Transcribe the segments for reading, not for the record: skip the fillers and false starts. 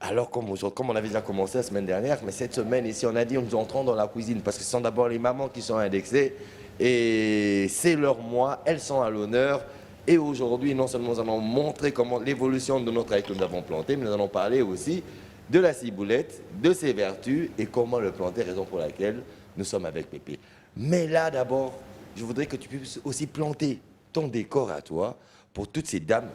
Alors, comme on avait déjà commencé la semaine dernière, mais cette semaine ici, on a dit nous entrons dans la cuisine parce que ce sont d'abord les mamans qui sont indexées et c'est leur mois, elles sont à l'honneur. Et aujourd'hui, non seulement nous allons montrer comment l'évolution de notre ail que nous avons planté, mais nous allons parler aussi de la ciboulette, de ses vertus et comment le planter, raison pour laquelle nous sommes avec Pépé. Mais là, d'abord, je voudrais que tu puisses aussi planter ton décor à toi pour toutes ces dames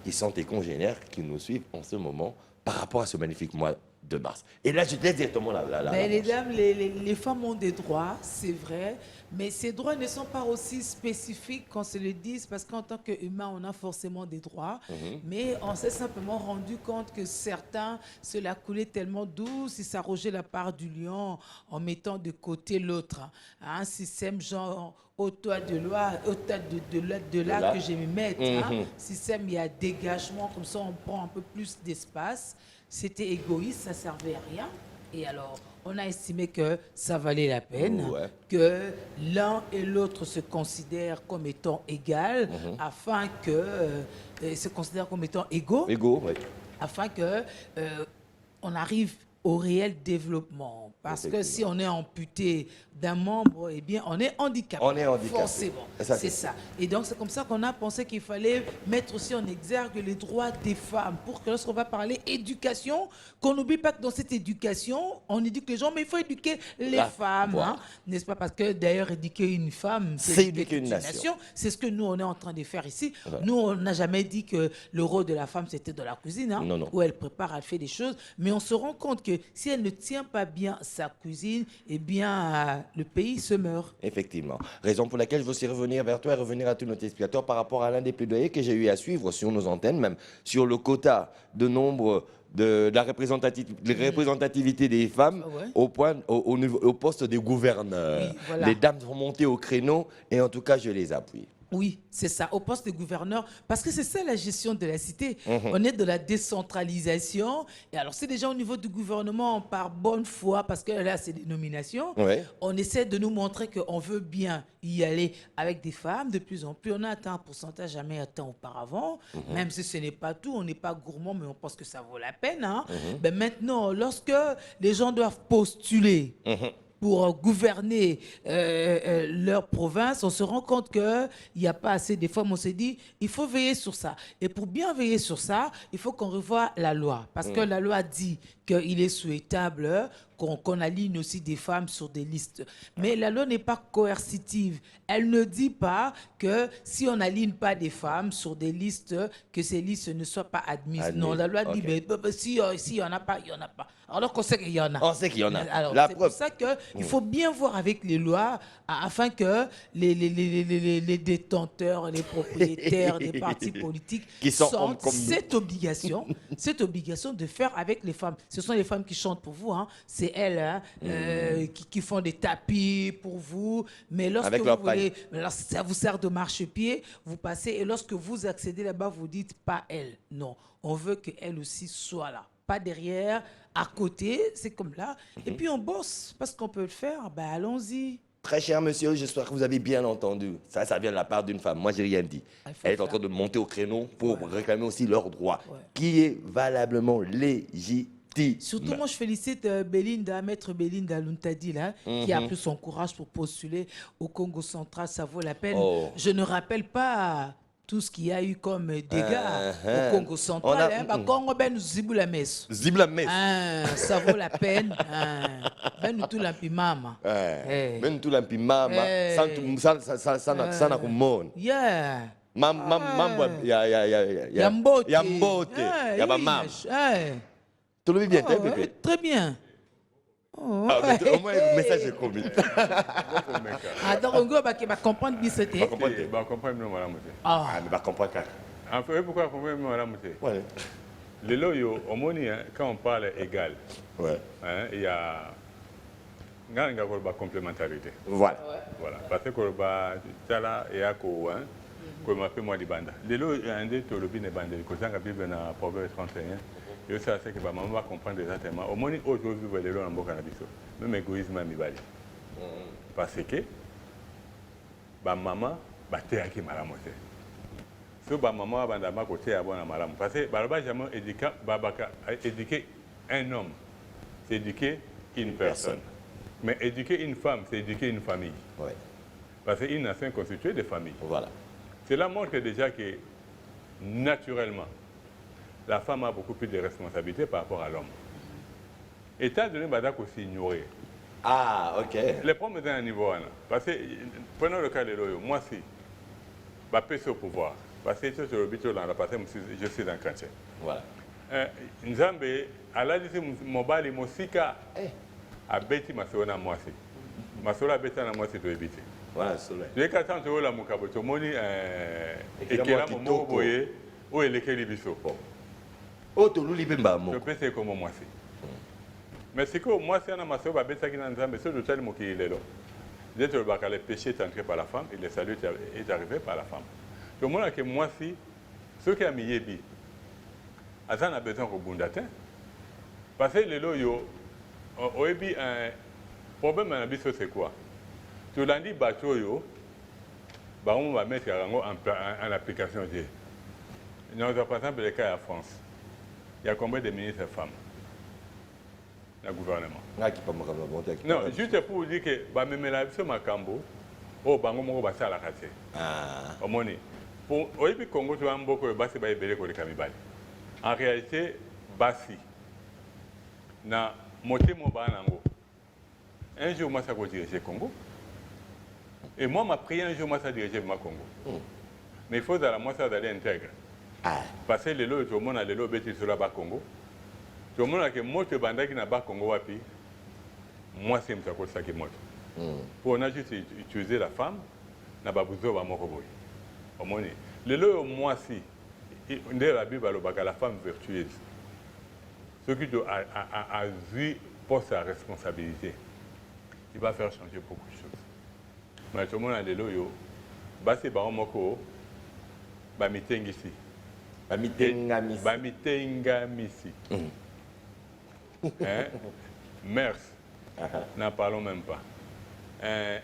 qui sont tes congénères, qui nous suivent en ce moment par rapport à ce magnifique mois de mars. Et là, je te laisse directement la Mais les manche. dames, les femmes ont des droits, c'est vrai, mais ces droits ne sont pas aussi spécifiques qu'on se le dise, parce qu'en tant qu'humain, on a forcément des droits, mais on s'est simplement rendu compte que certains se la coulaient tellement douce, ils s'arrogeaient la part du lion en mettant de côté l'autre. Un système genre au toit de loi, au toit de là que je me mette. Système, il y a dégagement, comme ça on prend un peu plus d'espace. C'était égoïste, ça servait à rien. Et alors, on a estimé que ça valait la peine, que l'un et l'autre se considèrent comme étant égaux, afin que se considèrent comme étant égaux, afin que on arrive au réel développement. Parce que si on est amputé d'un membre, eh bien, on est handicapé. On est handicapé. Forcément. C'est ça. Et donc, c'est comme ça qu'on a pensé qu'il fallait mettre aussi en exergue les droits des femmes pour que lorsqu'on va parler éducation, qu'on n'oublie pas que dans cette éducation, on éduque les gens, mais il faut éduquer les femmes. Hein, n'est-ce pas? Parce que d'ailleurs, éduquer une femme, c'est éduquer une nation. C'est ce que nous, on est en train de faire ici. Nous, on n'a jamais dit que le rôle de la femme, c'était dans la cuisine, hein, où elle prépare, elle fait des choses. Mais on se rend compte que si elle ne tient pas bien sa cuisine, eh bien, le pays se meurt. Effectivement. Raison pour laquelle je veux aussi revenir vers toi et revenir à tous nos téléspectateurs par rapport à l'un des plaidoyers que j'ai eu à suivre sur nos antennes, même sur le quota de nombre de la représentativité des femmes au poste des gouverneurs. Oui, voilà. Les dames sont montées au créneau et en tout cas, je les appuie. Oui, c'est ça, au poste de gouverneur, parce que c'est ça la gestion de la cité. On est de la décentralisation. Et alors, c'est déjà au niveau du gouvernement, par bonne foi, parce que là, c'est des nominations, on essaie de nous montrer qu'on veut bien y aller avec des femmes. De plus en plus, on a atteint un pourcentage jamais atteint auparavant, même si ce n'est pas tout, on n'est pas gourmand, mais on pense que ça vaut la peine. Hein. Ben maintenant, lorsque les gens doivent postuler, pour gouverner leur province, on se rend compte qu'il n'y a pas assez de femmes. On s'est dit, il faut veiller sur ça. Et pour bien veiller sur ça, il faut qu'on revoie la loi. Parce que la loi dit qu'il est souhaitable qu'on aligne aussi des femmes sur des listes. Mais la loi n'est pas coercitive. Elle ne dit pas que si on n'aligne pas des femmes sur des listes, que ces listes ne soient pas admises. Non, la loi dit, si il n'y en a pas, il n'y en a pas. Alors qu'on sait qu'il y en a. On sait qu'il y en a. Alors, c'est pour ça qu'il faut bien voir avec les lois afin que les détenteurs, les propriétaires des partis politiques qui sont sentent comme cette obligation de faire avec les femmes. Ce sont les femmes qui chantent pour vous. Hein. C'est elles hein, qui font des tapis pour vous. Mais lorsque vous voulez, ça vous sert de marchepied, vous passez et lorsque vous accédez là-bas, vous dites pas elle. Non, on veut qu'elle aussi soit là. Pas derrière, à côté, c'est comme là. Et puis on bosse, parce qu'on peut le faire, ben allons-y. Très cher monsieur, j'espère que vous avez bien entendu. Ça vient de la part d'une femme. Moi, j'ai rien dit. Elle est en train de monter au créneau pour réclamer aussi leurs droits, qui est valablement légitime. Surtout, moi, je félicite Belinda, maître Belinda Luntadi, là, qui a pris son courage pour postuler au Congo central. Ça vaut la peine. Je ne rappelle pas tout ce qu'il y a eu comme dégâts au Congo central. Congo, ben nous zibula mes. Zibula mes. Ça vaut la peine. Ben nous tout l'impimama. Ben nous tout l'impimama. Ça n'a kumon. Yeah. Mambo ya mbote. Ya ba mam. Tu le vis bien, Pépé? Très bien. Au moins, le message est commis. Donc, on va comprendre bien ce que c'est. On va comprendre mieux, madame. Ah, on va comprendre. En fait, pourquoi comprendre mieux, madame? Les loyaux, quand on parle égal, il y a une complémentarité. Voilà. Parce que Tala et Ako, comme appelle moi, les bandes. Les loyaux, il y a un des tolobines et bandes. Quand on a Bible dans la Proverbe 31, et ça, c'est que maman va comprendre exactement. Au moins, aujourd'hui, vous voyez dans le cannabis. Même égoïsme, même il parce que maman va te acquérir madame. Si maman va dans ma côté, à bon madame. Parce que Barba jamais éduqué un homme, c'est éduquer une personne. Mais éduquer une femme, c'est éduquer une famille. Ouais. Parce qu'une nation est constituée de familles. Voilà. Cela montre déjà que, naturellement, la femme a beaucoup plus de responsabilités par rapport à l'homme. Étant donné que aussi ignoré. Ah, ok. Les problèmes sont à un niveau. Parce que, prenons le cas de l'Oyo. Moi, si, je au pouvoir. Parce que je suis un chrétien. Voilà. Nzambe, Allah dit mobali mosika abeti masona mwasi. Masola beta na mwasi to ebite. Voilà, cela. Je ka tanto la mukabo to moni ekela momo boye o elekeli biso. Oh, to luli bemba mo. Je pense comme mwasi. Mais c'est que mwasi na masoba beta ki na Nzambe so de tali mokili lelo. Dès que le péché est entré par la femme et le salut est arrivé par la femme. Le monde que mwasi ce qui a mis yebi Azan a besoin de rebondir. Parce que les loyaux, un problème c'est quoi? Tu l'as dit, on va mettre en application. Par exemple, le cas en France, il y a combien de ministres femmes dans le gouvernement? Non, juste pour vous dire que même la vie sur Macambo, oh, bango va ça la casse. Au monnaie. Pour le Congo, tu as beaucoup de bases de Kamibali. En réalité, Bassi, na motemo banango. Un jour, moi, ça va diriger le Congo. Et moi, ma prière, un jour, moi, ça diriger le Congo. Mais il faut moi, ça d'aller intègre. Parce que les lots, tout le monde a les lots bêtis sur le Congo. Tout le monde a que moi, je banda qui n'a pas Congo wapi. Moi, c'est ça qui est mort. Pour on a juste utilisé la femme, n'a pas besoin de mort. Les lots, moi, si. La Bible a la femme vertueuse. Ce qui a vu pour sa responsabilité, il va faire changer beaucoup de choses. Mais tout le monde a des loyaux. C'est par exemple, Bamitengisi. Bamitengamisi. Mers, n'en parlons même pas.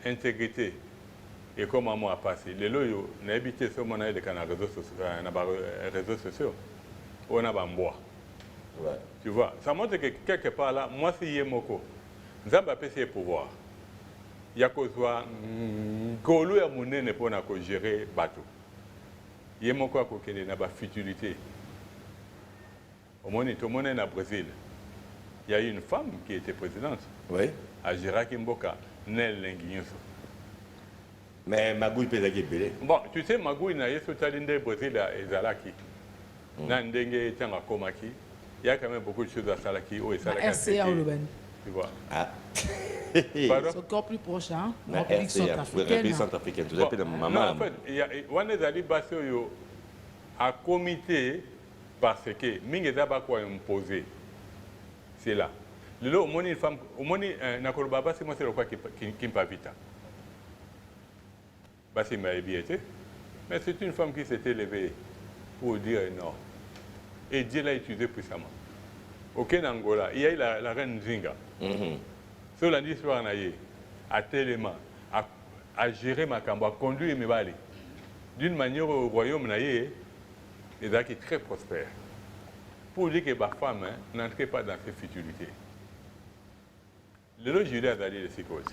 Intégrité. Et comment moi a passé. Les loyaux, on a habité sur mon réseau sociaux. On a un bois. Ouais. Tu vois, ça montre que quelque part là, moi c'est Yemoko. Nous avons pas ses pouvoirs. Il y a que soit Golo et Mounene pour gérer le bateau. Yemoko a coquillé n'a pas futilité. Au monde, tout le monde est au Brésil. Il y a eu une femme qui était présidente. Oui. À Gérard Mboka, Nel Lenguignoso. Mais Magouille peut être belé. Bon, tu sais, Magouille n'a pas été au Brésil et Zalaki. Nandenge est en Komaki. Il y a quand même beaucoup de choses à Salaki. RCA ou Lubani. Tu vois. Ah. C'est encore plus proche, hein? La République centrafricaine. Tout à fait, maman. En fait, on est allé passer à comité parce que Mingeza va quoi imposer. C'est là. Le au moins une femme, au moins Nakolobaba, c'est moi c'est le quoi qui me pas vite. Bah c'est ma bien été. Mais c'est une femme qui s'est élevée pour dire non. Et Dieu l'a utilisé puissamment. Au Kenya, Angola, il y a eu la reine Zinga. Sur la histoire, à tellement, à gérer ma cambo, à conduire mes balais. D'une manière au royaume, il est très prospère. Pour dire que ma femme n'entrait pas dans ses futilités. Le lot Julie a donné les psychoses.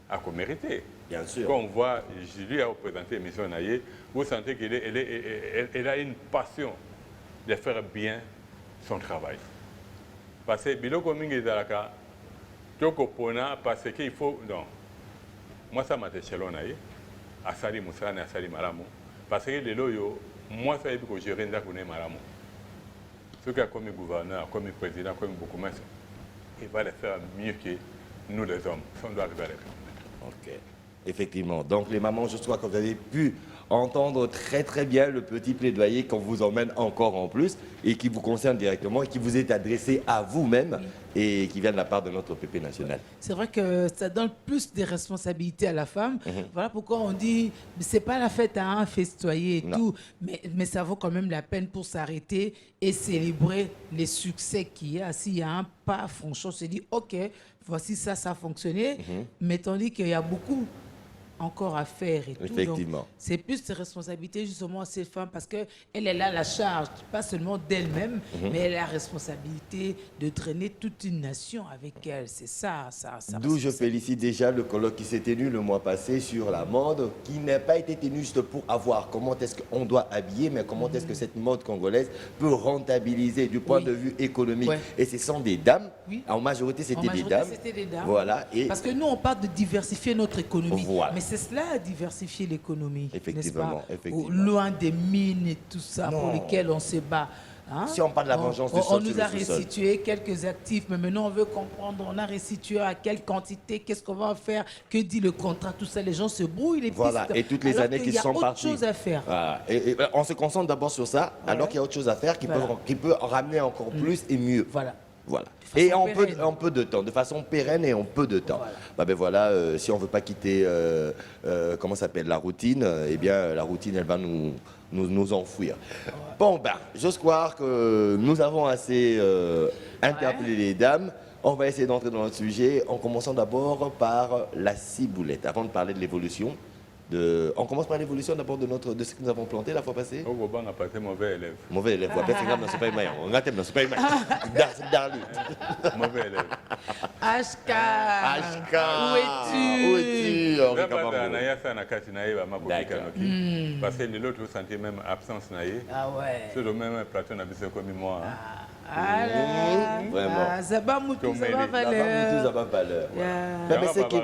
A mérité. Bien sûr. Quand on voit Julie a représenté l'émission Naïe, vous sentez qu'elle a une passion de faire bien son travail. Parce que Biloko Mingi Zalaka, Toko Pona, parce qu'il faut. Non. Moi, ça m'a été chelon Naïe, à Sali Moussane, à Sali Malamo. Parce que les loyaux, moi, ça a été que je rende à Malamo. Ce qui a comme gouverneur, comme président, comme beaucoup de il va le faire mieux que nous les hommes. On doit arriver à le faire. Ok. Effectivement. Donc les mamans, je crois que vous avez pu entendre très très bien le petit plaidoyer qu'on vous emmène encore en plus et qui vous concerne directement et qui vous est adressé à vous-même et qui vient de la part de notre PP national. C'est vrai que ça donne plus de responsabilités à la femme. Voilà pourquoi on dit c'est pas la fête à un festoyer et tout, mais ça vaut quand même la peine pour s'arrêter et célébrer les succès qu'il y a. S'il y a un pas, franchement, on se dit ok, voici ça a fonctionné, mais tandis qu'il y a beaucoup encore à faire et tout. Effectivement. Donc, c'est plus ses responsabilités justement à ces femmes parce qu'elle elle a la charge, pas seulement d'elle-même, mais elle a la responsabilité de traîner toute une nation avec elle. C'est ça. D'où je félicite déjà le colloque qui s'est tenu le mois passé sur la mode, qui n'a pas été tenu juste pour avoir comment est-ce qu'on doit habiller, mais comment est-ce que cette mode congolaise peut rentabiliser du point de vue économique. Ouais. Et ce sont des dames. Oui. En majorité, c'était des dames. C'était des dames. Voilà. Et parce que nous, on parle de diversifier notre économie. Voilà. Mais c'est cela, diversifier l'économie. Effectivement, n'est-ce pas? effectivement. Loin des mines et tout ça Non. pour lesquelles on se bat. Hein? Si on parle de la vengeance du on sol nous sur a le sous-sol. restitué quelques actifs, mais maintenant on veut comprendre, on a restitué à quelle quantité, qu'est-ce qu'on va faire, que dit le contrat, tout ça. Les gens se brouillent les Voilà, pistes. et toutes les alors années qui sont parties. Il y a autre chose à faire. Voilà. Et on se concentre d'abord sur ça, alors qu'il y a autre chose à faire qui, Voilà. qui peut ramener encore plus et mieux. Voilà. Voilà. façon Et pérenne. en peu de temps, de façon pérenne et en peu de temps. Voilà. Si on ne veut pas quitter, comment ça s'appelle, la routine, eh bien, la routine, elle va nous enfouir. Bon, j'ose croire que nous avons assez interpellé les dames. On va essayer d'entrer dans notre sujet en commençant d'abord par la ciboulette. Avant de parler de l'évolution, on commence par l'évolution d'abord de ce que nous avons planté la fois passée. Au Gobang a passé mauvais élève. Mauvais élève, après c'est grave, c'est pas une on a thème, c'est pas une Mauvais élève. HK. Où es-tu Henri Kabango? Parce que l'autre sentait même absence naïe. Ah ouais. C'est le même plateau n'a vu comme moi. Ah là, Vraiment. ça va moutou, ça va valeur. Ça va valeur. Yeah. Mais c'est qui- Tout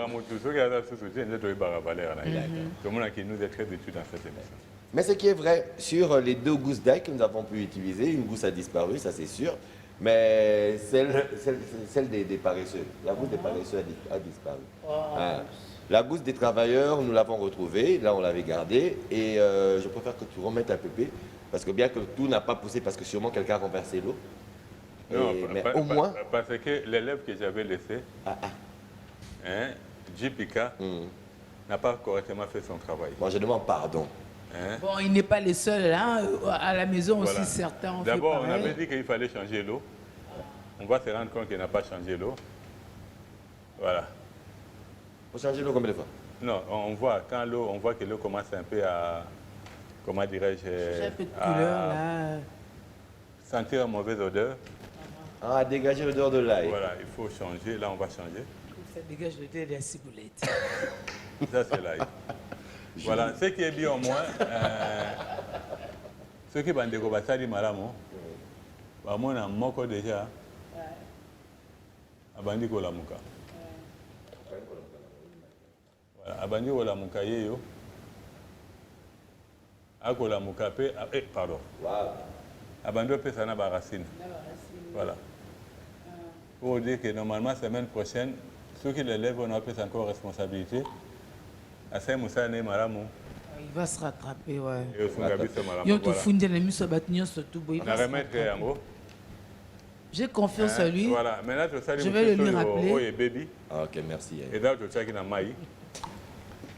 le monde qui nous est très utile dans cette émission. Mais ce qui est vrai, sur les 2 gousses d'ail que nous avons pu utiliser, une gousse a disparu, ça c'est sûr, mais celle des paresseux, la gousse des paresseux a disparu. Ah. La gousse des travailleurs, nous l'avons retrouvée, là on l'avait gardée, et je préfère que tu remettes un pépé, parce que bien que tout n'a pas poussé, parce que sûrement quelqu'un a renversé l'eau, mais au moins... Parce que l'élève que j'avais laissé, JPK, n'a pas correctement fait son travail. Bon, je demande pardon. Bon, il n'est pas le seul, hein. À la maison Voilà. aussi, certains ont fait D'abord, on pareil. avait dit qu'il fallait changer l'eau. On va se rendre compte qu'il n'a pas changé l'eau. Voilà. Faut changer l'eau combien de fois? Non, on voit, quand l'eau, on voit que l'eau commence un peu à, comment dirais-je, J'ai un peu de couleur, là. sentir une mauvaise odeur. Ah, dégager l'odeur de l'ail. Voilà, il faut changer. Là, on va changer. Ça dégage le thé de la ciboulette. Ça, c'est l'ail. Voilà, ce qui est bien au moins, ceux qui vont découvrir ça, malamo, moi, on a moko déjà. Abandi ko la muka. Voilà, abandi ko la muka yeyo. Ako la muka pe, pardon. Abandi pe ça na ba racine. Voilà. Pour dire que normalement, semaine prochaine, ceux qui l'élèvent, on a plus encore responsabilité. Assez Moussa ne malamu. Il va se rattraper, ouais. Et au Sungabi, c'est malamu. Yo to fundi na miso batinyo surtout boy. On a remettre en gros. J'ai confiance en lui. Voilà, maintenant tu sais Je vais le lui rappeler. Oh, baby. Ah, ok, merci. Et là tu sais qu'il a maï.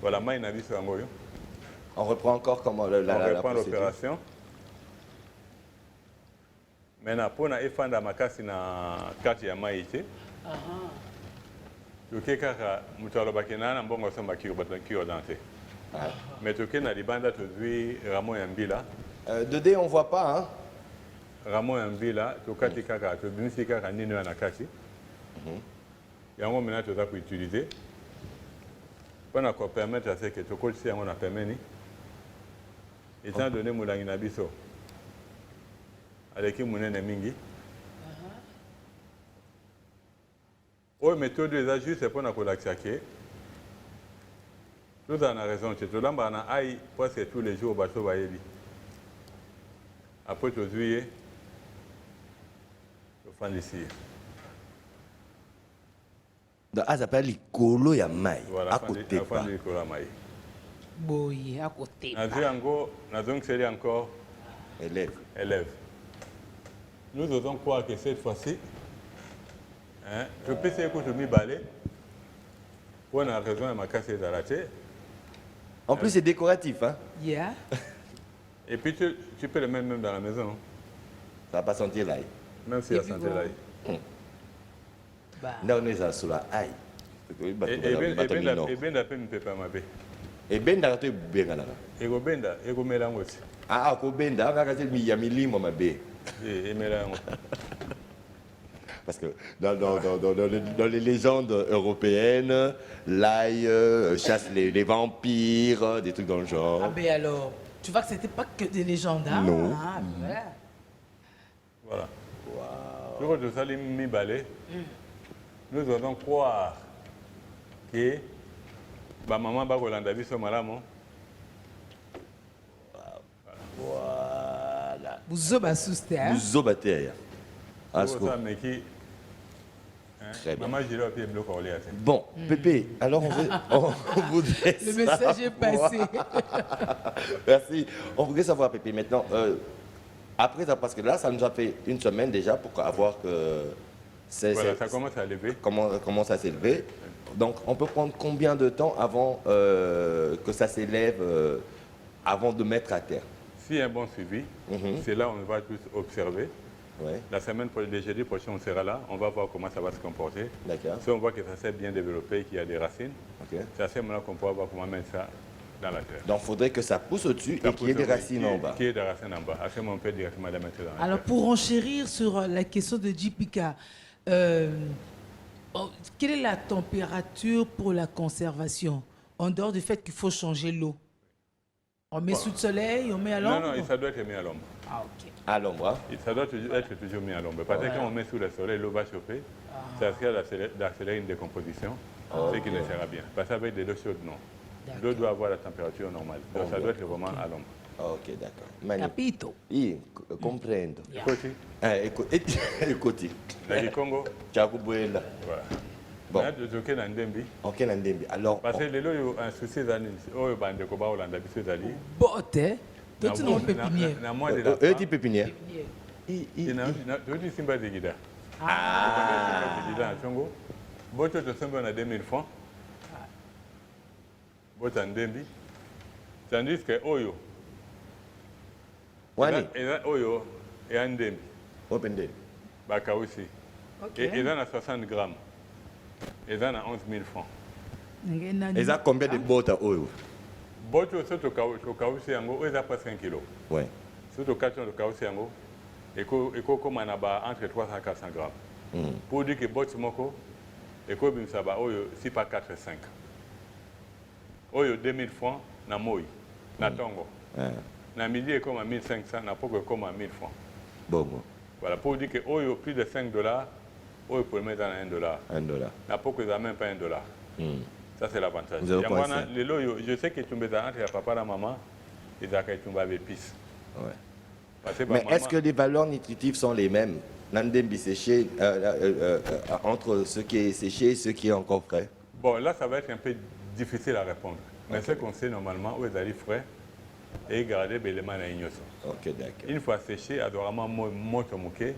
Voilà, maï n'a vu sur un gros. On reprend encore comment On la reprend procédure. l'opération. Maintenant, pour na efanda makasi na kati ya maï ite. Tuke kaka mutalo bakena na mbongo samba kiro dante. Mais tuke na libanda tuzui Ramon Yambila. De D, on voit pas, hein? Ramon Yambila, tukati kaka, tubimisi kaka nino na kati. Yango maintenant tu vas utiliser. Pour qu'on permette à ce que tu colles si on a permis. Étant donné Moulangi Nabiso, avec qui Mounen Mingi. Oui, mais tout les ajustes, c'est pour nous l'accepter. Tout en a raison. Tu te l'as aïe presque tous les jours au bateau Bayebi. Après, tu as vu, tu fais ici. Ah, ça s'appelle l'icolo ya mai. Voilà, À côté pas. Boy, à côté. C'est encore Élève. élève. Nous osons croire que cette fois-ci, je peux essayer que je m'y balai. Pour une raison, elle m'a cassé d'arracher. En plus, c'est décoratif, hein? Yeah. Et puis, tu peux le mettre même dans la maison. Ça va pas sentir l'ail. Même si Et la puis santé bon. là. Bah. Là, on est sur la ail. Et bien, la peine ne peut pas m'appeler. Et benda to benga nana. Ego benda, ego melango aussi. Ah ko benda ngaka te mi ya milimo mabe. Et melango. Parce que dans les légendes européennes, l'ail chasse les vampires, des trucs dans le genre. Ah ben alors, tu vois que c'était pas que des légendes, hein? Non. Ah, ben voilà. Voilà. Sur le salim mi balé, nous allons croire que ma maman va Rolanda biso malamo. Voilà. Vous obasustez, hein? Nous obater. Pour ça, mais qui. Très bien. Maman, je l'ai appelé bloc orléans. Bon, Pépé, alors on voudrait Le message est passé. Merci. On voudrait savoir, Pépé, maintenant, après ça, parce que là, ça nous a fait une semaine déjà pour avoir que Voilà, ça commence à lever. commence à s'élever. Donc, on peut prendre combien de temps avant que ça s'élève, avant de mettre à terre? S'il y a un bon suivi, c'est là où on va tous observer. Ouais. La semaine prochaine, le jeudi prochain, on sera là. On va voir comment ça va se comporter. D'accord. Si on voit que ça s'est bien développé, qu'il y a des racines, Ok. c'est à ce moment-là qu'on pourra voir comment mettre ça dans la terre. Donc, il faudrait que ça pousse au-dessus Ça et qu'il y ait pousse, des racines en bas. Qu'il y ait des racines en bas. À ce moment, on peut directement la mettre dans la Alors, terre. pour enchérir sur la question de Jipika, quelle est la température pour la conservation, en dehors du fait qu'il faut changer l'eau? On met sous le soleil, on met à l'ombre? Non, ça doit être mis à l'ombre. Ah, ok. À l'ombre, hein? Ça doit être toujours mis à l'ombre. Parce que quand on met sous le soleil, l'eau va chauffer. Ça risque d'accélérer une décomposition, ce qui ne sera bien. Parce qu'avec de l'eau chaude, non. L'eau doit avoir la température normale. Donc ça doit être vraiment à l'ombre. Ok, d'accord. Mani. Capito. Io comprendo. Écoutez, Écoutez. la Congo, Tchakubuela. voilà. Bon. Mais de Zoké dans Ndembi. Ok, Nandembi. Alors, Parce que les lois, il y a un souci d'année. Oh, il y a un décobat au Landa, bisous d'Ali. Botte, hein? Toi, tu n'as pas pépinière. Na moi de la eux, tu pépinière. tu dis Simba de Guida. Ah. Guida à Congo. Boto de Simba on a 2000 francs. Boto en Ndembi. Tandis que Oyo. Wani, Oyo et en Ndembi. open day. Baka aussi. Ok. Et ils en a 60 grammes. Ils en a 11 000 francs. Et ça, combien de bottes à eux? Boto surtout Kaousi Yango, ils ont pas 5 kilos. Ouais. Surtout 4 de Kaousi Yango. Et comme on a entre 300 et 400 grammes. Pour dire que Boto Moko, et comme ça va, si pas 4 et 5. Oyo 2000 francs, na Moï, na Tongo. Na midi, et comme à 1500, na Poko, comme à 1000 francs. Bon. Voilà, pour dire que Oyo, plus de 5 $, Oyo peut mettre dans $1. $1. Na Poko, ils n'ont même pas $1. Ça, c'est l'avantage. Vous avez pas ça. Je sais que tu me dis entre papa et maman, ils ont des épices. Ouais. Parce que Mais maman- est-ce que les valeurs nutritives sont les mêmes? Nandembi séché, entre ce qui est séché et ce qui est encore frais? Bon, là, ça va être un peu difficile à répondre. Mais ce qu'on sait normalement, où ils arrivent frais et garder l'élément à l'ignoso. Ok, d'accord. Une fois séché, adorablement, moto mouké,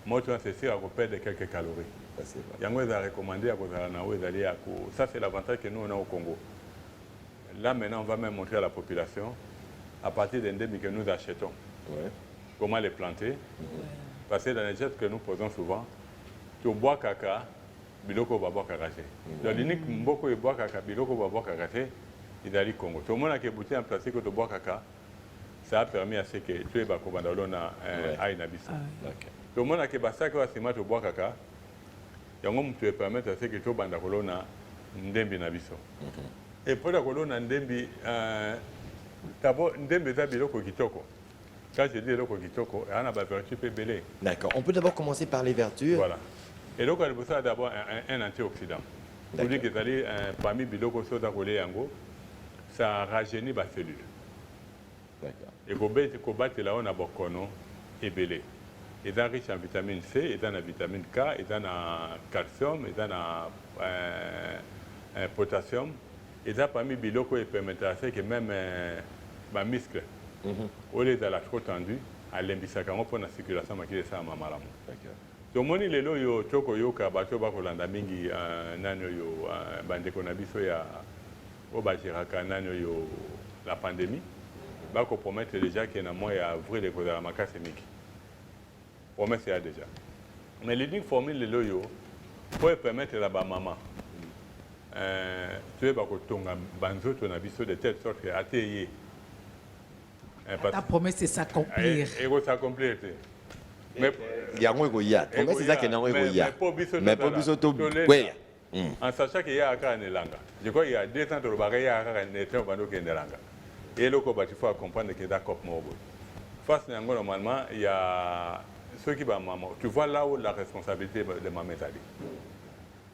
moto séché, on perd quelques calories. Ça, c'est vrai. Yango ils ont recommandé à ça c'est l'avantage que nous on a au Congo. Là maintenant on va même montrer à la population à partir des ndembi que nous achetons Ouais. comment les planter. Parce que dans les gestes que nous posons souvent, tu bois caca, biloko va boire cacaché. Donc l'unique mboko et bois caca, biloko va boire cacaché, il est au Congo. Tout le monde a qui bouteille en plastique de bois caca, ça a permis à ce que tu es bakobandalona à Inabiso. Tout le monde a qui basa que si tu bois caca, yango mutu permettre à ce que tu banda kolona ndembi na biso. Et pour la kolona ndembi d'abord ndembi za biloko kitoko. Quand je dis biloko kitoko, on a ba vertu pe belé. D'accord. On peut d'abord commencer par les vertus. Voilà. Et donc elle a d'abord un antioxydant. Pour dire que c'est parmi biloko soda kolé yango, ça rajeunit ba cellule. D'accord. Et ko battre là on a bokono et belé. Ils sont riches en vitamine C, ils ont la vitamine K, ils ont le calcium, ils ont le potassium. Ils ont parmi les biloko qui permettent à ce que même les muscles, au lieu d'être trop tendus, à l'imbissaka pour la circulation de ça à malamu. Donc moni lelo yo choko yo ka bato ba kolanda mingi nano yo bandeko na biso ya obajiraka nano yo la pandémie ba ko promettre déjà que na moi ya vrai de kozala makasi miki. Promesse il y a déjà. Mais l'unique formule de l'oyo pour permettre à la maman tu es bakotonga banzoto na biso de telle sorte que ateye. Ta promesse c'est s'accomplir. Et s'accomplir. Mais yango ekoya promesse eza ke nango ekoya mais po biso to kweya en sachant qu'il y a un elanga. Je crois qu'il y a 2 ans de il y a un état bando qui est elanga. Et le il faut comprendre que d'accord mobo. Face à normalement il y a ceux qui va maman. Tu vois là où la responsabilité de ma méthode.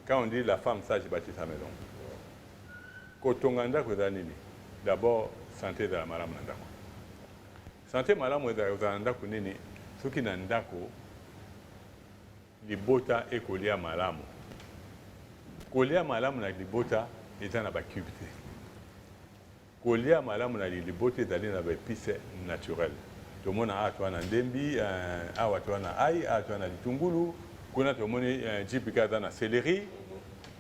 Quand on dit la femme sage bâtit sa maison. Quand on anda d'abord santé de la madame nandako. Santé madame nandako nini ceux qui nandako libota et kolia malamu. Kolia malamu na libota eza na bakubité. Kolia malamu na libota ezali na baépices naturelles. Tomona atwa na ndembi, awa atwa na ail, atwa na litungulu, kuna tomoni jipika za na céleri.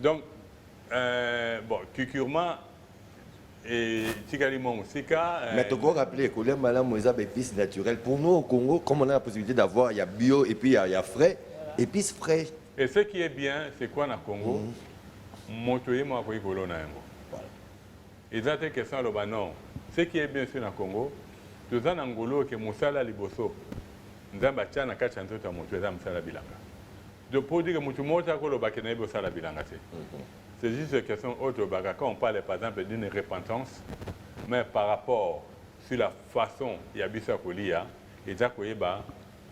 Donc bon, cucurement et tikali monsika. Mais tu peux rappeler kolia malamu eza baépices naturelles. Pour nous au Congo, comme on a la possibilité d'avoir, il y a bio et puis il y a frais, épices frais. Et ce qui est bien, c'est quoi na Congo? Motoye mo akoyi kolona yango. Eza te question loba non. Ce qui est bien sur na Congo, toza na ngolo ke mosala liboso. Nzamba tia na kati ya nzoto ya moto eza mosala bilanga. De pour dire que mutu moko akoloba ke na yebi osala bilanga te. C'est juste une question autre baga. Quand on parle par exemple d'une repentance, mais par rapport sur la façon il y a biso kolia, eza koyeba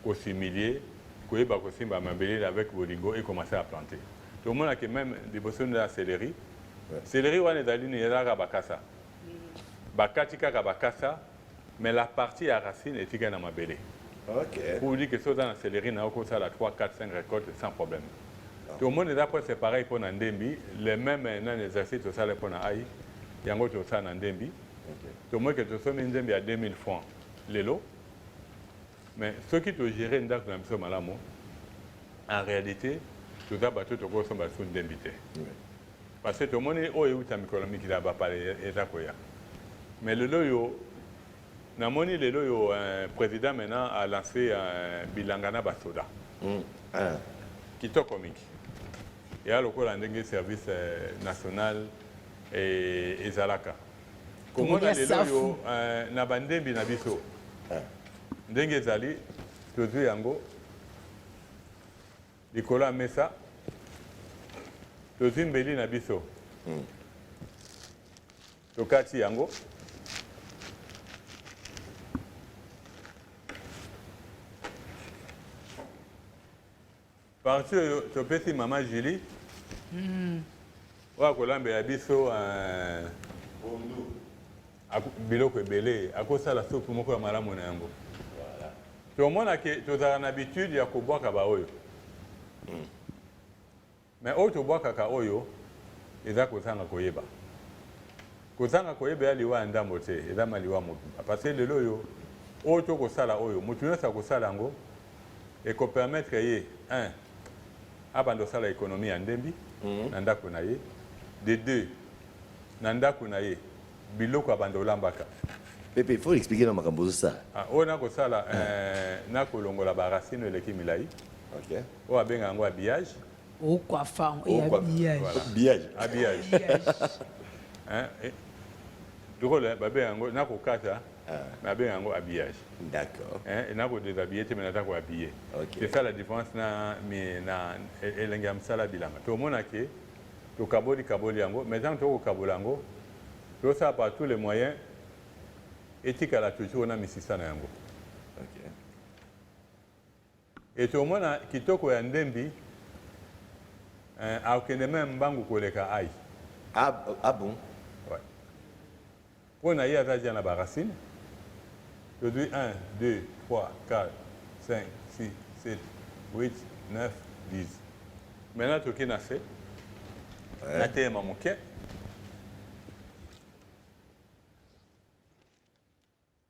ko s'humilier, koyeba ko simba mabele avec bolingo et commencer à planter. Tout le monde a même des besoins de la céleri. Céleri, on est dans l'une de la bakasa. Bakatika bakasa, mais la partie à racine est tigana mabele. Ok. Pour dire que ça dans la céleri, n'a aucun ça la 3, 4, 5 récoltes sans problème. Tout le monde est d'après c'est pareil pour Nandembi, les mêmes exercices tout ça les pour Naï, il y a un autre ça Nandembi. Tout le monde que tu sois Nandembi à 2000 francs les lots. Mais ceux qui te gèrent une date dans le malamo, en réalité, tout ça, tout le monde sont d'embité. Parce que tout le monde est où est économie qui va parler et mais le loyo, namoni le loyo, président maintenant a lancé un bilangana basoda, qui est comique. Il y a le service national et Zalaka. Comment le loyo, na bandembi na biso, ndenge zali, tout yango. Nicolas Messa, Tozim Beli Nabiso, Tokati Yango, parti Topeti Maman Julie, Wakolambe Abiso, Biloko Ebele, Akosa la soupe moko ya malamu na yango. Tout le monde a une habitude ya koboa kabaoyo. Mais autre bois kaka oyo eza kozanga koyeba. Kozanga koyeba ya liwa ndambo te, eza maliwa motu. Parce que lelo yo autre kosala oyo, mutu nyonso akosala ngo et ko permettre ye un abando sala économie ya ndembi na ndako na ye. De deux na ndako na ye biloko abando olambaka. Pepe, il faut expliquer dans makambo ça. Ah, on a kosala na kolongola ba racine eleki milai. OK. O abenga yango habillage. Au coiffant et habillage. Habillage. Habillage. Hein? Drôle, hein? Babé yango na kokata. Babé yango habillage. D'accord. Hein? Et na ko déshabiller te mais na ko habiller. OK. C'est ça la différence na mais na elengam sala bilanga. To mona ke to kaboli yango, mais tant to ko kabolango, to ça par tous les moyens éthique à la toujours na misisa na yango. OK. Et to mona kitoko ya ndembi aokende même mbangu koleka ai. Ah bon? Ouais. Pour na ya zadia na baracine. Je dis 1, 2, 3, 4, 5, 6, 7, 8, 9, 10. Maintenant tu qui n'a fait. Na te ma moke.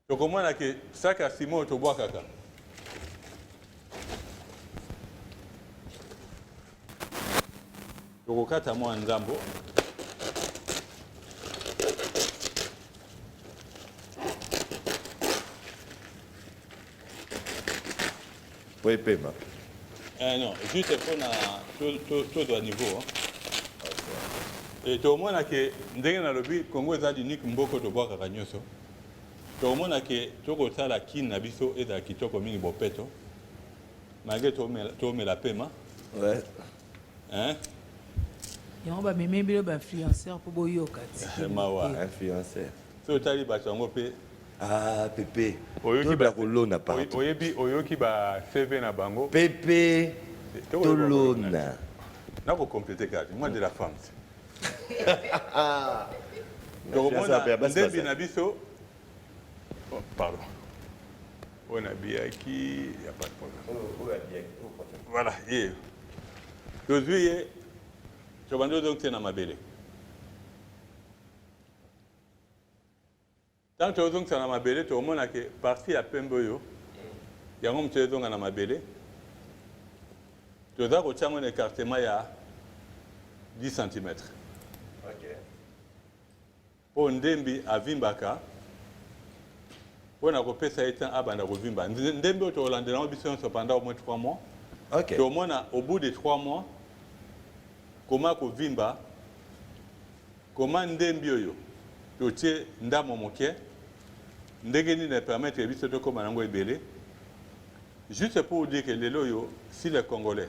To comment na que saka simo to bois kaka. Tokokata mwa nzambo Oui, paiement. non, juste pour tout doit niveau. Hein. Et tout le monde a que dans le Congo est unique mboko to boka kanyoso. Tout le monde a que tout le temps la kin na biso et la kitoko mingi bopeto. Malgré tout me la paiement. Ouais. Hein? Et on va même bien influenceur pour boyo kati. Influenceur. So tali ba chango pe. Ah, Pépé. Oyoki ba kolona partout. Oyebi oyoki ba CV na bango. Pépé. Tolona. Na ko compléter carte. Moi de la femme. Donc Donc, on a ndebi na biso. Oh, pardon. On a bien qui, il n'y a pas de problème. Voilà, aujourd'hui, je vais donc c'est dans ma belle. Tant que tu es dans ma belle, tu as que partie à Pemboyo, il y a un petit peu dans ma belle. Tu as un écartement il y a 10 cm. Ok. Pour Ndembi à Vimbaka, on a repéré ça étant à Banda Rovimba. Ndembi au Hollande, pendant au moins 3 mois. Ok. Au bout de 3 mois, comment Kovimba, comment Ndembi yo, tu es Ndamo Moké, Ndegeni ne permet de vivre comme un ango ebele. Juste pour vous dire que les loyaux, si les Congolais,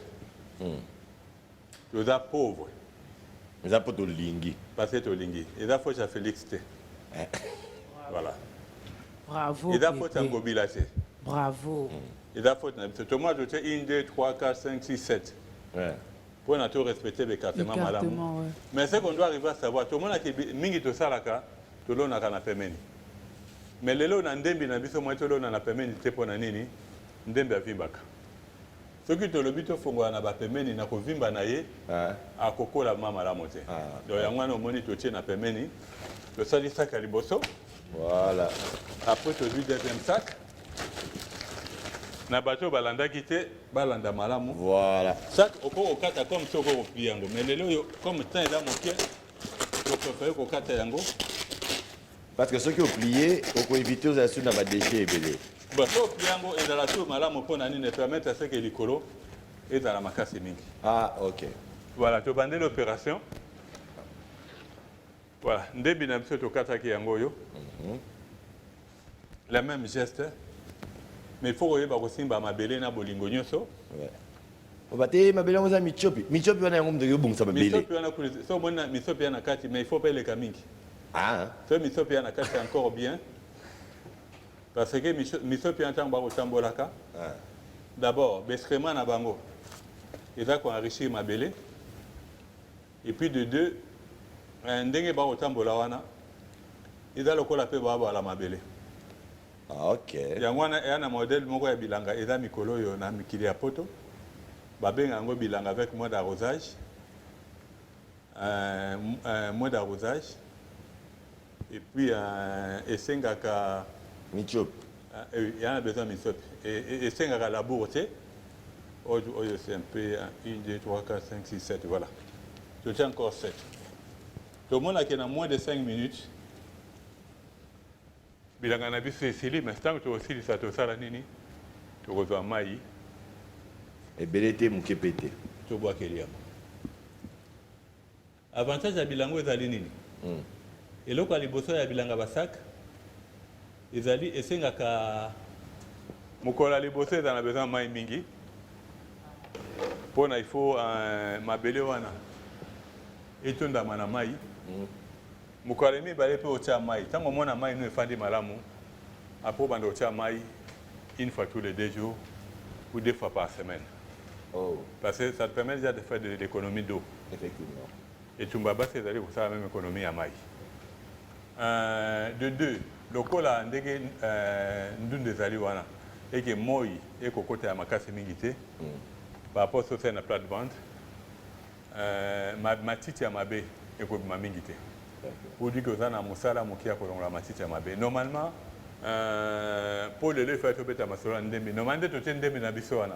ils sont pauvres. Ils sont pas de lingi. Parce que tu lingi. Et là, il faut que Félix T. Voilà. Bravo. Et là, il faut que tu mobilises. Bravo. Et là, il faut que tu 1, 2, 3, 4, 5, 6, 7. Ouais. Pour nous respecter les cartements, madame. Ouais. Mais ce qu'on doit arriver à savoir, tout le monde a dit mingi to salaka, tout le monde a pemeni. Mais les lots dans Ndembi na biso moi tout le monde a pemeni te pour nini, Ndembi a vimbaka. Ce qui te le but au fond na ba pemeni na ko vimba na ye, a kokola mama la moté. Donc yangwana moni to tie na pemeni, le sali sac à liboso. Voilà. Après tu lui deuxième sac. Na bateau balanda quitté, balanda malamu. Voilà. Sac au kata comme soko au pliango. Mais les lots comme temps est là moké, tu préfères au kata yango. Parce que ceux qui ont plié, on peut éviter aux assumes d'avoir des déchets ébélés. Bah, so pliango et dans la tour malamu pour nani ne permettre à ce que l'écolo est dans la macasse mingi. Ah, ok. Voilà, tu as bandé l'opération. Voilà, Ndembi na biso to kata ki yango yo. La même geste. Mais il faut que vous simba mabele na bolingo nyoso. Ouais. On va te mabele on a michopi. Michopi on a un homme de bon ça mabele. Michopi on a pour so mona michopi na kati mais il faut pas les kamingi. Ah. So michopi na kati encore bien. Parce que michopi en tant ba otambolaka. D'abord, beskrema na bango. Et là qu'on enrichir mabele. Et puis de deux, ndenge ba otambola wana. Il a le kola pe ba la mabele. Ah, ok. Yangwana y a un modèle moko ya bilanga eza mikolo yo na mikili ya poto. Babenga yango bilanga avec mode d'arrosage. Mode d'arrosage. Et puis esengaka Michop. il y en a besoin de misop. Et esengaka la bourte. Oyo c'est un peu 1 2 3 4 5 6 7 voilà. Je tiens encore 7. Tout le monde a qui dans moins de 5 minutes. Bilanga na biso esili mais tant que tu aussi ça to sala nini tu reçois mai Ébélé te mukepete. tu bois kelia avantage ya bilango ezali nini eloko ya liboso ya bilanga basak ezali esengaka mokolo ya liboso ezala na besoin mai mingi mpona il faut mabele wana etondama na mai mokolo mibale mpe otya mai ntango omona mai no efandi malamu apo banda otya mai une fois tous les 2 jours ou 2 fois par semaine. Oh. Parce que ça te permet déjà de faire de l'économie d'eau. Effectivement. Et tu m'as c'est d'aller pour ça la même économie à mai. De deux, le col a ndege ndunde zali wana et que moi et que côté à ma casse mingité par rapport à la plate-vente ma titi à ma baie et que ma mingité. Pour dire que ça na musala mukia ko la matiti mabe normalement pour le faire to beta masolo ndembi normalement to ndembi na biso wana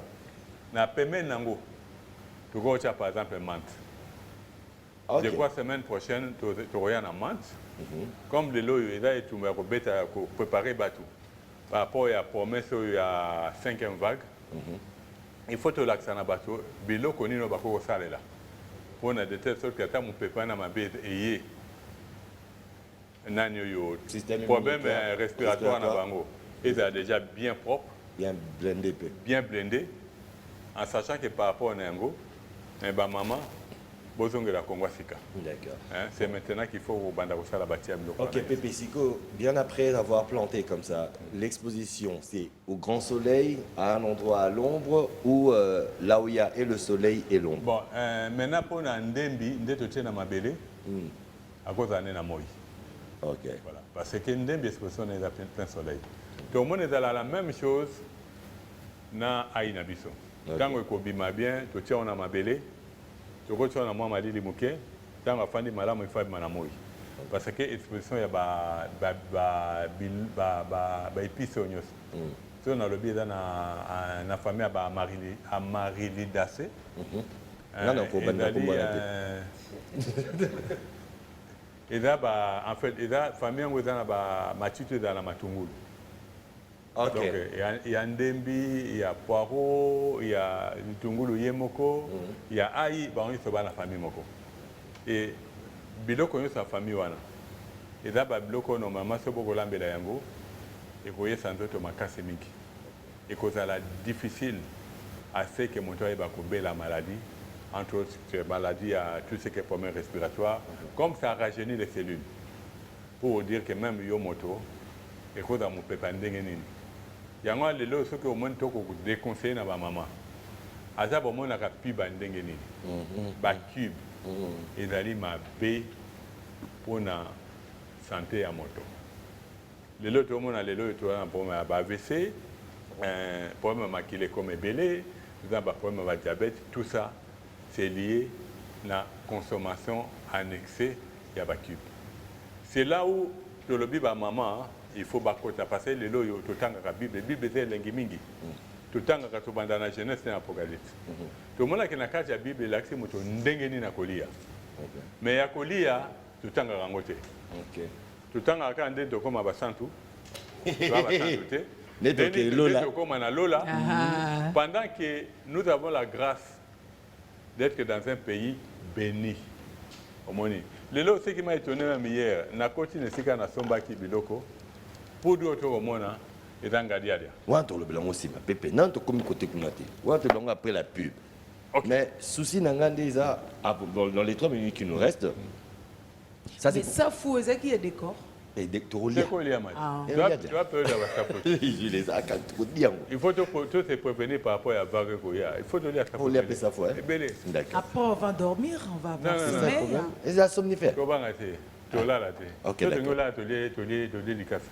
na paiement nango to go par exemple menthe. Je crois semaine prochaine to roya na menthe comme le loyo eza et tu ko beta ko préparer bateau par rapport à promesse ya 5e vague il faut to l'accent na bateau biloko nino bako salela pour de telle sorte que quand mon pépin n'a ma bête et problème respiratoire na bango. Et c'est déjà bien propre. Bien blindé. Bien blindé. En sachant que par rapport à Nengo, maman, bozongela Congo Sika. D'accord. C'est maintenant qu'il faut au Bandarossa la bâtir. Ok, Pépé Siko, bien après avoir planté comme ça, l'exposition, c'est au grand soleil, à un endroit à l'ombre, ou là où il y a et le soleil et l'ombre? Bon, maintenant pour Ndembi, Ndetoche na Mabele, à cause d'année na Moi. Ok. Voilà. Parce que Ndembi exposition est à plein soleil. Tout le monde est à la même chose na Aïnabiso. Quand on bima bien, tu tiens on a Mabele. Tu vois, on a moi Mali Limouké, tant à Fandi Malam et Fab Manamoui. Parce que l'exposition, il y a des épices au Nios. Si on a le biais dans la famille à Marilidacé, et là, en fait, il y a famille où il y a Mathieu dans la Matungulu. Ok. Donc, il y a Ndembi, il y a Poirot, il y a Tungulu Yemoko, il y a Aïe, ils sont dans la famille Moko. Et Biloko est sa famille. Et là, Biloko, normalement, c'est beaucoup de yango. Et vous voyez, sans doute, ma casse miki. Et que ça est difficile à ce que mon toit ait la maladie, entre autres, maladie à tout ce qui est problème respiratoire, comme ça rajeunit les cellules. Pour vous dire que même Yomoto, et que ça m'a pépandé. Il y a des gens qui ont déconseillé à ma maman. À ça, il y a des cubes. Ils allaient m'appeler pour la santé à moto. Les autres, tout le monde a un problème d'AVC, un problème de comme belé, un problème de diabète. Tout ça, c'est lié à la consommation annexée de la cube. C'est là où le lobby de maman, il faut bakota parce que les lois tout temps la Bible c'est l'engimingi tout temps quand tu bandes dans la Genèse et l'Apocalypse tout le monde qui na carte la Bible l'accès moto ndengeni na kolia mais ya kolia tout temps rangote tout temps quand ndé to comme basantu va basantu te lola comme na lola pendant que nous avons la grâce d'être dans un pays béni au monde les lois ce qui m'a étonné même hier na continue sika na sombaki biloko pour d'autres au monde, et dans Gadiadia. On le blanc aussi, ma pépé. Non, tu comme côté Kunati. On te blanc après la pub. Mais souci n'angandeza dans les 3 minutes qui nous restent. Ça c'est. Mais ça fou, c'est qui est décor. Et des c'est quoi il y a tu vas peur d'avoir ça. Je les a quand trop bien. Il faut te prévenir par rapport à vague Goya. Il faut te lire ça. Il faut lire ça fois. D'accord. Après on va dormir, on va avoir sommeil. Et ça somnifère. Comment arrêter? Tu là là. OK. Tu là tu café.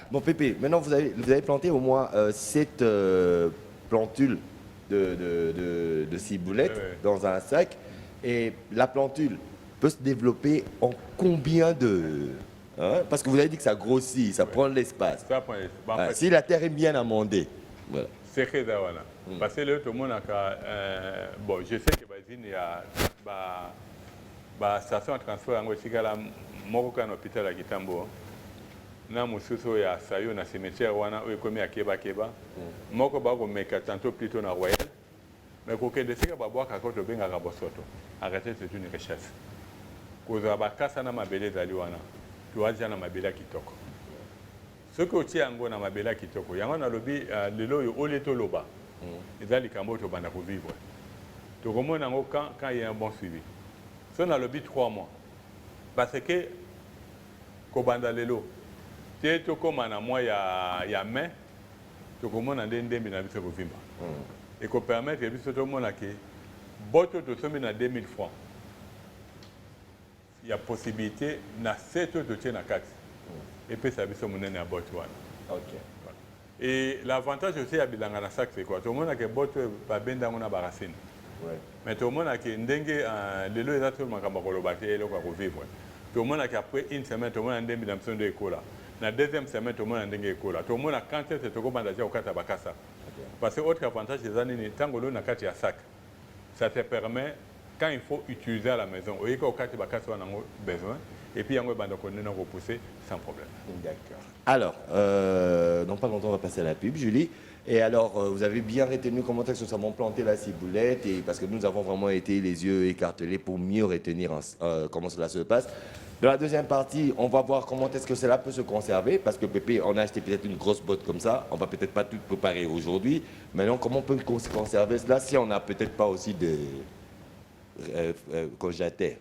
Bon Pépé, maintenant vous avez planté au moins 7 plantules de ciboulettes dans un sac. Et la plantule peut se développer en combien de... parce que vous avez dit que ça grossit, ça prend de l'espace. Ça prend de l'espace. Si la terre est bien amendée. Voilà. C'est que ça, voilà. Parce que là, tout le monde a... bon, je sais que il y a... station de transport en Otikala, Moroka en hôpital à Kitambo. Na mususu ya sayo na cimetière wana oyo komi ya keba moko ba ko meka tantôt plutôt na royal mais ko kende sika ba bwaka ko to benga ka bosoto arrêter c'est une richesse ko za ba kasa na mabele zali wana to waja na mabele kitoko ce que oti yango na mabele kitoko yango na lobi lelo yo oleto loba ezali kambo to banda ko vivre to komona ngo quand il y a un bon suivi so na lobi 3 mois parce que ko banda lelo te to koma na moi ya main to komona ndembi na biso kovimba et ko permettre biso to mona ke boto to somi na 2000 francs il y a possibilité na 7 to tie na 4 et puis ça biso monene ya boto wana et l'avantage aussi ya bilanga na sac c'est quoi to mona ke boto ba benda ngona ba racine mais to mona ke ndenge lelo eza to makamba koloba te eloko ko vivre to mona ke après une semaine to mona ndembi na biso ndo ekola la deuxième semaine, tout le monde a ndenge école. Tout le monde a quand c'est tout comme au kata bakasa. Parce que autre avantage des années, tant que l'on a kati à sac, ça te permet quand il faut utiliser à la maison. Au kata bakasa on a besoin Et puis, on va repousser sans problème. D'accord. Alors, dans pas longtemps, on va passer à la pub, Julie. Et alors, vous avez bien retenu comment est-ce que nous avons planté la ciboulette, et parce que nous avons vraiment été les yeux écartelés pour mieux retenir comment cela se passe. Dans la deuxième partie, on va voir comment est-ce que cela peut se conserver, parce que Pépé, on a acheté peut-être une grosse botte comme ça, on va peut-être pas tout préparer aujourd'hui. Maintenant, comment on peut conserver cela si on n'a peut-être pas aussi de congélateurs?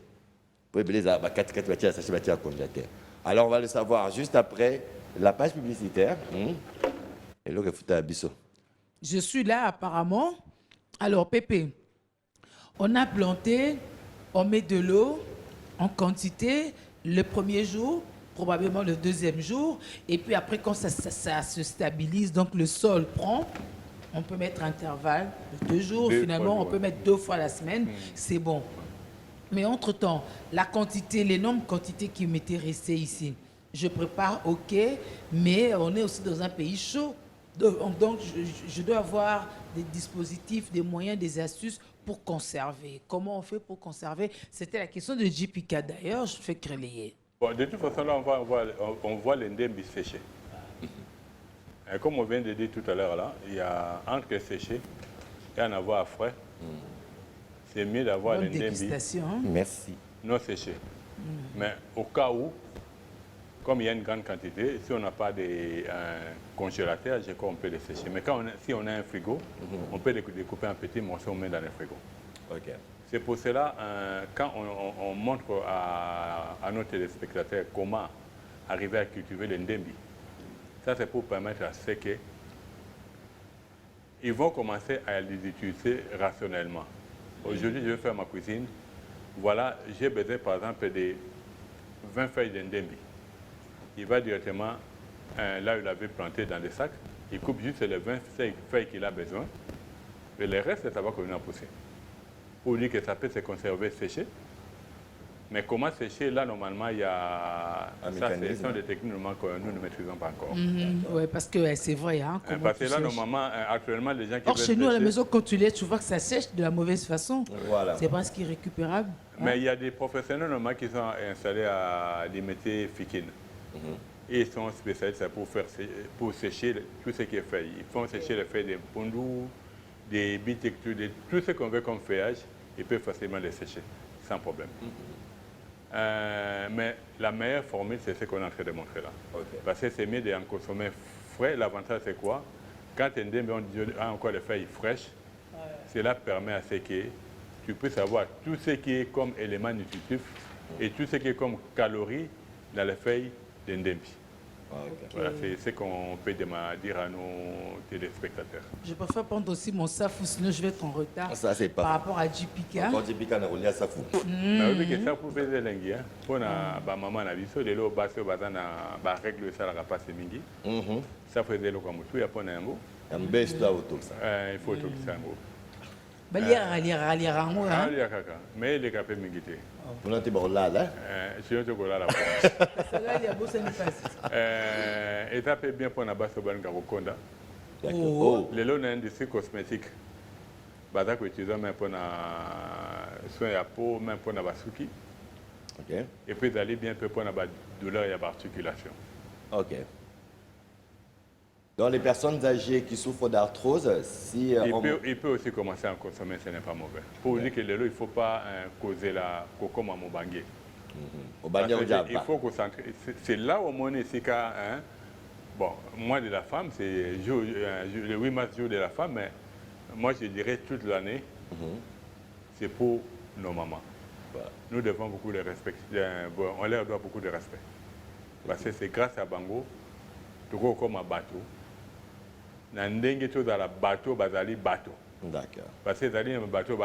Alors, on va le savoir juste après la page publicitaire. Et là, Je suis là apparemment. Alors, Pépé, on a planté, on met de l'eau en quantité le premier jour, probablement le deuxième jour, et puis après, quand ça se stabilise, donc le sol prend, on peut mettre intervalle de 2 jours, finalement, on peut mettre 2 fois la semaine, c'est bon. Mais entre-temps, la quantité, l'énorme quantité qui m'était restée ici, je prépare, ok, mais on est aussi dans un pays chaud. Donc, je dois avoir des dispositifs, des moyens, des astuces pour conserver. Comment on fait pour conserver? C'était la question de JPK d'ailleurs, je fais relayer. Bon, de toute façon, là, on voit les ndembi séchés. Et comme on vient de dire tout à l'heure, là, il y a entre séché et en avoir frais. C'est mieux d'avoir les ndembi non séchés. Mais au cas où, comme il y a une grande quantité, si on n'a pas de congélateur, je crois qu'on peut les sécher. Mais si on a un frigo, on peut les découper en petits morceaux, on met dans le frigo. Okay. C'est pour cela, quand on montre à nos téléspectateurs comment arriver à cultiver les ndembi, ça c'est pour permettre à ceux qu'ils vont commencer à les utiliser rationnellement. Aujourd'hui, je vais faire ma cuisine. Voilà, j'ai besoin par exemple de 20 feuilles de ndembi. Il va directement là où il avait planté dans des sacs. Il coupe juste les 20 feuilles qu'il a besoin. Et le reste, ça va continuer à pousser. Pour dire que ça peut se conserver séché. Mais comment sécher, là, normalement, il y a... Ce sont des techniques que nous ne maîtrisons pas encore. Oui, parce que c'est vrai. Hein, parce que là, normalement, actuellement, les gens qui Or, chez nous, à la maison, quand tu l'es, tu vois que ça sèche de la mauvaise façon. Voilà. C'est pas ce qui est récupérable. Mais il y a des professionnels, normalement, qui sont installés à limiter Fikine. Et ils sont spécialistes pour sécher tout ce qui est feuilles. Ils font sécher les feuilles des pondous, des bites, tout ce qu'on veut comme feuillage, ils peuvent facilement les sécher, sans problème. Mais la meilleure formule, c'est ce qu'on est en train de montrer là. Okay. Parce que c'est mieux d'en consommer frais. L'avantage, c'est quoi? Quand on a encore les feuilles fraîches, cela permet à ce que tu puisses avoir tout ce qui est comme élément nutritif et tout ce qui est comme calories dans les feuilles de ndembi. Voilà, c'est ce qu'on peut dire à nos téléspectateurs. Je préfère prendre aussi mon safou, sinon je vais être en retard pas par rapport à JPK. Quand JPK n'a pas safou. Mais oui, que ça pour faire des langues. Pour na maman na biso de l'eau basse bazana ba règle ça la passe mingi. Ça faisait le comme tout ya pona yango. Ambesto auto ça. Il faut tout ça yango. Balia mais les capé mingité. On a été bon là. Je te go là là. Ça il y a beau ça ne passe. Étape bien pour na basse ban garokonda. D'accord. Les lots d'industrie cosmétique. Baza que utilisons même pour na soin à peau, même pour na basuki. OK. Et puis d'aller bien peu pour na douleur et articulation. OK. Dans les personnes âgées qui souffrent d'arthrose, si il peut aussi commencer à en consommer, ce n'est pas mauvais. Pour dire que le lot, il ne faut pas causer la coco à mon bangué. Il faut concentrer. C'est là où on est ici. Bon, moi de la femme, c'est le 8 mars, jour de la femme, mais moi je dirais toute l'année, c'est pour nos mamans. Nous devons beaucoup de respect. On leur doit beaucoup de respect. Parce que c'est grâce à Bango, tout comme un bateau. Nandenge to dans la bateau, bazali bateau. D'accord. Parce que zali un bateau,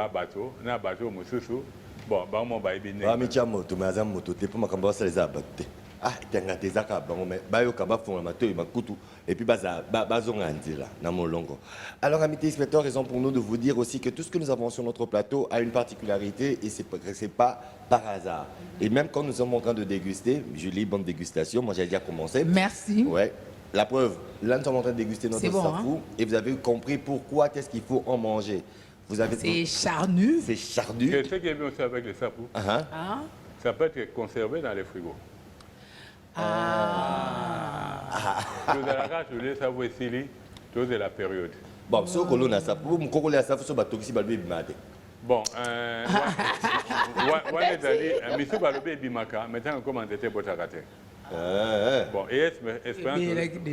na bateau mususu. Bon, ba mo ba ibine. Ba mi chamo to maza moto te pour makamba ça les abatte. Ah, tenga te zaka bango mais ba yo kaba fond mato et makutu et puis bazonga ndila na molongo. Alors amis téléspectateurs, raison pour nous de vous dire aussi que tout ce que nous avons sur notre plateau a une particularité et c'est pas par hasard. Et même quand nous sommes en train de déguster, Julie, bonne dégustation, moi j'ai déjà commencé. Merci. Ouais. La preuve, là nous sommes en train de déguster notre safou et vous avez compris pourquoi est-ce qu'il faut en manger. C'est charnu. C'est charnu. C'est ce qui est bien aussi avec le safou. Ça peut être conservé dans les frigos. Tout à la je voulais savoir si tout de la période. Bon, si on a ça, pour me coller à ça, il faut que tu aies bon, on est allé, monsieur Balobé Bimaka, maintenant comment était Botakate. Bon, et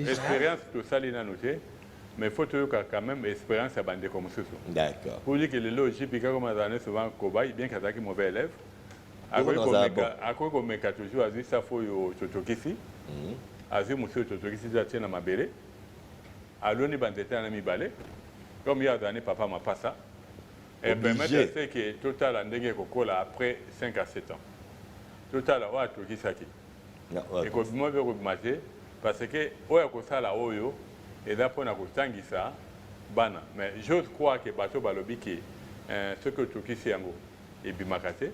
expérience, tout ça, il a noté, mais il faut quand même expérience à bander comme ça. D'accord. Pour dire que les logiques, puis comme on a souvent cobaye, bien qu'il y ait mauvais élève, à quoi qu'on met toujours, à dire ça, il faut que ici. Azi monsieur Totokisi tient à ma belle. À l'on est bandé à mi balai. Comme il y a donné papa m'a pas ça. Et permettre à que total en dégué cocola après 5 à 7 ans. Total à ouah Tokisaki. Et comme moi je vais parce que ouah ça la oyo et d'après on a costangi ça bana. Mais j'ose croire que bateau balobi qui ce que Tokisi yango et bimakate.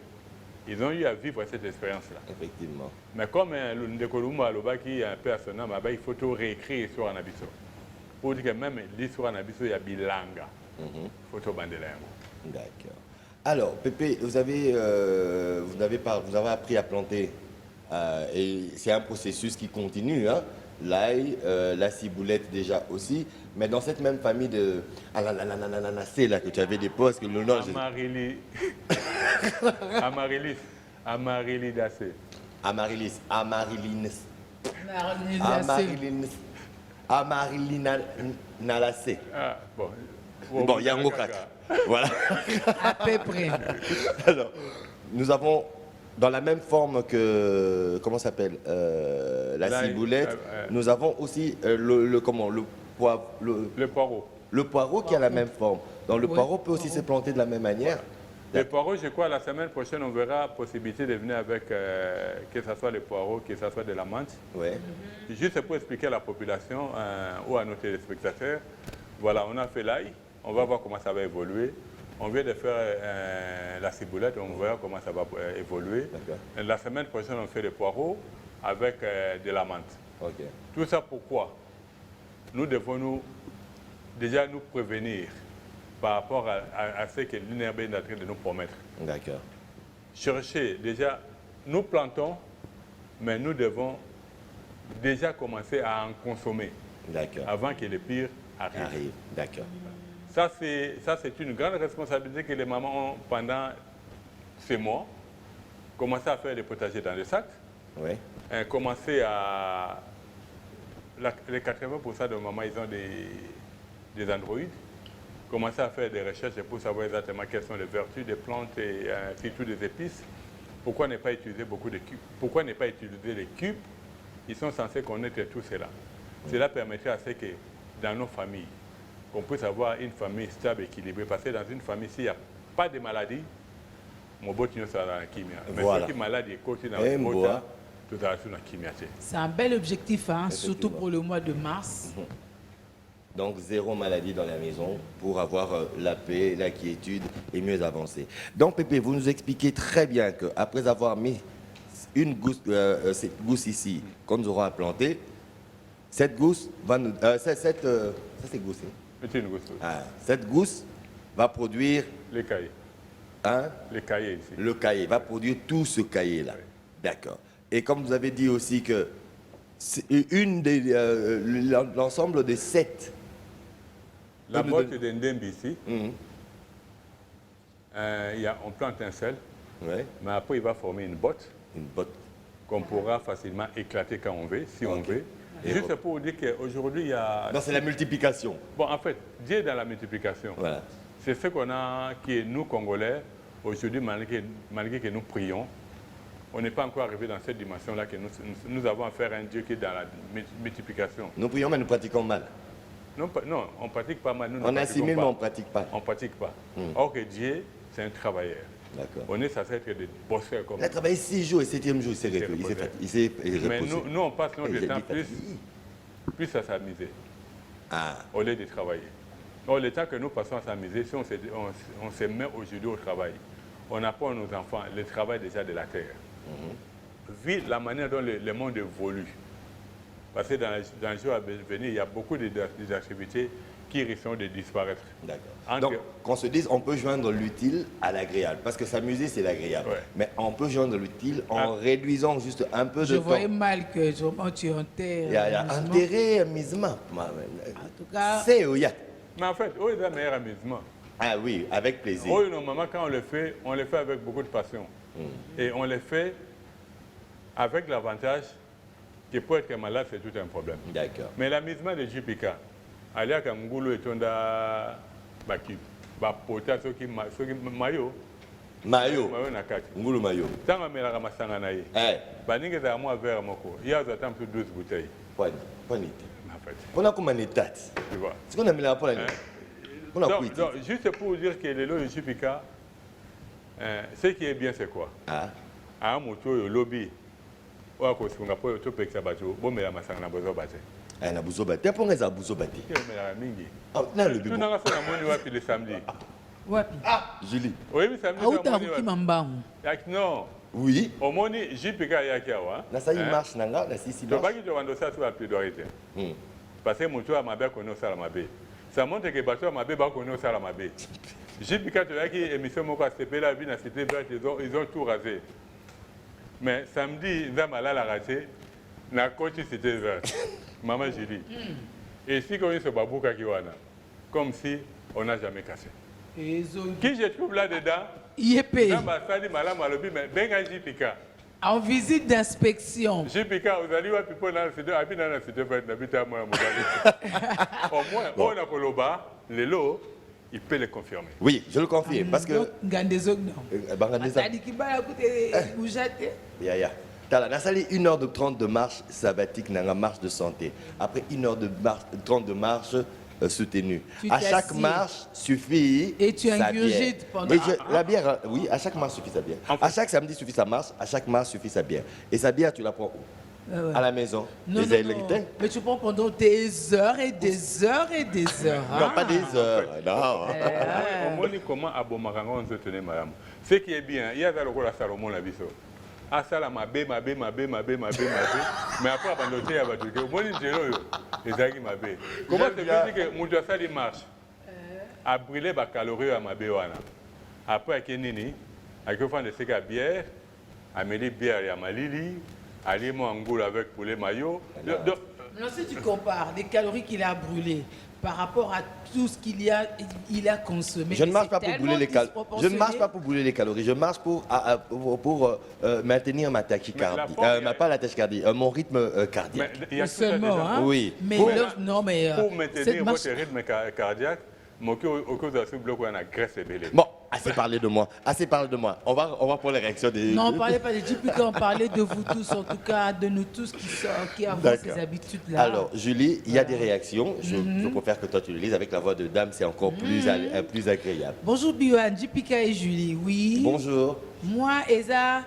Ils ont eu à vivre cette expérience-là. Effectivement. Mais comme le Ndekoluma Aloba qui est un peu assonant, il faut tout réécrire l'histoire en Abisso. Pour dire que même l'histoire en Abisso, il y a bilanga. Il faut tout bander là. D'accord. Alors, Pépé, vous avez appris à planter. Et c'est un processus qui continue. Hein? L'ail, la ciboulette déjà aussi. Mais dans cette même famille de... c'est là que tu avais des postes que le nom... Amaryllis Dassé. Amaryllis Nalassé. Ah, bon. Bon, il y a un mot 4. Voilà. À peu près. Alors, nous avons dans la même forme que... Comment ça s'appelle la ciboulette. Nous avons aussi le poireau. Le poireau qui a la même forme. Donc le poireau peut aussi se planter de la même manière. Les poireaux, je crois, la semaine prochaine, on verra la possibilité de venir avec, que ce soit les poireaux, que ce soit de la menthe. Ouais. Juste pour expliquer à la population ou à nos téléspectateurs, voilà, on a fait l'ail, on va voir comment ça va évoluer. On vient de faire la ciboulette, on verra comment ça va évoluer. La semaine prochaine, on fait les poireaux avec de la menthe. Okay. Tout ça pourquoi? Nous devons déjà nous prévenir par rapport à ce que l'INRB est en train de nous promettre. D'accord. Chercher, déjà, nous plantons, mais nous devons déjà commencer à en consommer avant que le pire arrive. D'accord. Ça, c'est une grande responsabilité que les mamans ont pendant ces mois. Commencer à faire des potagers dans les sacs. Oui. Commencer à... Les 80% de mamans, ils ont des androïdes. Commencer à faire des recherches pour savoir exactement quelles sont les vertus des plantes et surtout des épices. Pourquoi ne pas utiliser beaucoup de cubes? Pourquoi ne pas utiliser les cubes? Ils sont censés connaître tout cela. Cela permettrait à ce que dans nos familles, qu'on puisse avoir une famille stable, équilibrée. Parce que dans une famille, s'il n'y a pas de maladie, mon bottignon sera dans la chimie. Mais voilà. si maladie est côté dans le botin, tout sera sur la chimie. C'est un bel objectif, hein, surtout pour le mois de mars. Donc, zéro maladie dans la maison pour avoir la paix, la quiétude et mieux avancer. Donc, Pépé, vous nous expliquez très bien qu'après avoir mis une gousse, cette gousse ici, qu'on nous aura planté, cette gousse va nous... ça, c'est gousse, hein? C'est une gousse. Cette gousse va produire... Les cahiers. Hein? Les cahiers ici. Le cahier va produire tout ce cahier-là. Oui. D'accord. Et comme vous avez dit aussi que l'ensemble des 7... La botte de Ndembe ici, on plante un sel, mais après il va former une botte. Qu'on pourra facilement éclater quand on veut, si on veut. Et juste pour vous dire qu'aujourd'hui, il y a... Non, c'est la multiplication. Bon, en fait, Dieu est dans la multiplication. Voilà. C'est ce qu'on a, qui est nous, Congolais, aujourd'hui, malgré que nous prions, on n'est pas encore arrivé dans cette dimension-là que nous avons affaire à un Dieu qui est dans la multiplication. Nous prions, mais nous pratiquons mal. Non, on pratique pas mal. Nous on assimile, mais on ne pratique pas. On ne pratique pas. Or que Dieu, c'est un travailleur. On est censé être des bosseurs comme ça. Il a travaillé 6 jours et 7e jour, il s'est mais nous, on passe notre temps plus à s'amuser au lieu de travailler. Or, le temps que nous passons à s'amuser, si on se met aujourd'hui au travail, on apprend à nos enfants le travail déjà de la terre. Vu la manière dont le monde évolue, parce que dans les jours à venir, il y a beaucoup d'activités qui risquent de disparaître. D'accord. Donc, qu'on se dise, on peut joindre l'utile à l'agréable. Parce que s'amuser, c'est l'agréable. Ouais. Mais on peut joindre l'utile en réduisant juste un peu de temps. Je voyais mal que tu enterres. Il y a intérêt amusement. En tout cas, c'est où il y a. Mais en fait, où est le meilleur amusement? Ah oui, avec plaisir. Oui, normalement, quand on le fait avec beaucoup de passion. Et on le fait avec l'avantage que pour être malade, c'est tout un problème. D'accord. Mais l'amusement de JPK, aller à Kamgoulou et Tonda Baki, Bapota, ceux qui maillot. Maillot. Maillot nakati. Ngulu maillot. Tant que je masanga na ye. Baninga za moi verre moko. Il y a d'autant plus 12 bouteilles. Pas de En fait. On a comme une état. Tu vois. Ce qu'on a mis là pour la donc, juste pour dire que les lots de JPK, ce qui est bien, c'est quoi? Ah, un moto, le lobby. Ou à cause de Singapour, tu peux que ça batte. Bon, mais la masanga na bozo batte. Na bozo batte. Pour nga za bozo batte. Mais la mingi. Ah, na le bibo. Tu n'as pas fait la monnaie wapi le samedi. Wapi. Ah, Julie. Oui, mais samedi. Non. Oui. Au moins, JPK yakiawa. Na ça y marche nanga, na si. Tu vas qui te rendre ça sur la plaidoirie. Parce que mon tour à ma belle connaît ça à ma belle. Ça montre que bateau à ma belle connaît ça à ma belle. JPK tu as qui émission mon CP la vie na cité verte ils ont tout rasé. Mais samedi Nzamala la raté na côté cité verte. Maman Julie. Et si qu'on se babouka qui wana comme si on n'a jamais cassé. Qui je trouve là-dedans? IEP. En visite d'inspection. JPK, vous allez voir, people dans la cité verte, au moins, on a Koloba, les lots, il peut le confirmer. Oui, je le confirme. Parce que. Tala, na sali 1h30 de marche sabbatique, na marche de santé. Après 1h30 de marche soutenue. À chaque marche suffit. Et tu ingurgites pendant. La bière, oui, à chaque marche suffit sa bière. À chaque samedi suffit sa marche, à chaque marche suffit sa bière. Et sa bière, tu la prends où? À la maison. Non, mais tu prends pendant des heures et des heures et des heures. Non, pas des heures. Non. On montre comment Abomarango on se tenait, madame. Ce qui est bien, il y a le rôle à Salomon la biso. Ah, ça là, ma bé. Mais après, abandonné, il y a des gens qui ont dit ma bé. Comment tu peux dire que mon doigt ça marche? A brûler les calories à ma bé. Après, avec Nini, avec un fan de sec à bière, à mêler bière et à ma lili, aller moi en goule avec poulet maillot. Non, si tu compares les calories qu'il a brûlées par rapport à tout ce qu'il a consommé. Je ne marche pas pour brûler les calories. Je ne marche pas pour brûler les calories. Je marche pour maintenir ma tachycardie. Pas la tachycardie, mon rythme cardiaque. Mais seulement, hein? Oui. Mais pour maintenir maintenir votre rythme cardiaque, au cause de ce bloc où on a graisse et belé. Bon, assez parlé de moi. Assez parlé de moi. On va pour les réactions des. Non, on ne parlait pas de JPK, on parlait de vous tous, en tout cas, de nous tous qui avons ces habitudes-là. Alors, Julie, il y a des réactions. Je préfère que toi tu les lises avec la voix de dame, c'est encore plus agréable. Bonjour Biwan, JPK et Julie, oui. Bonjour. Moi, Eza.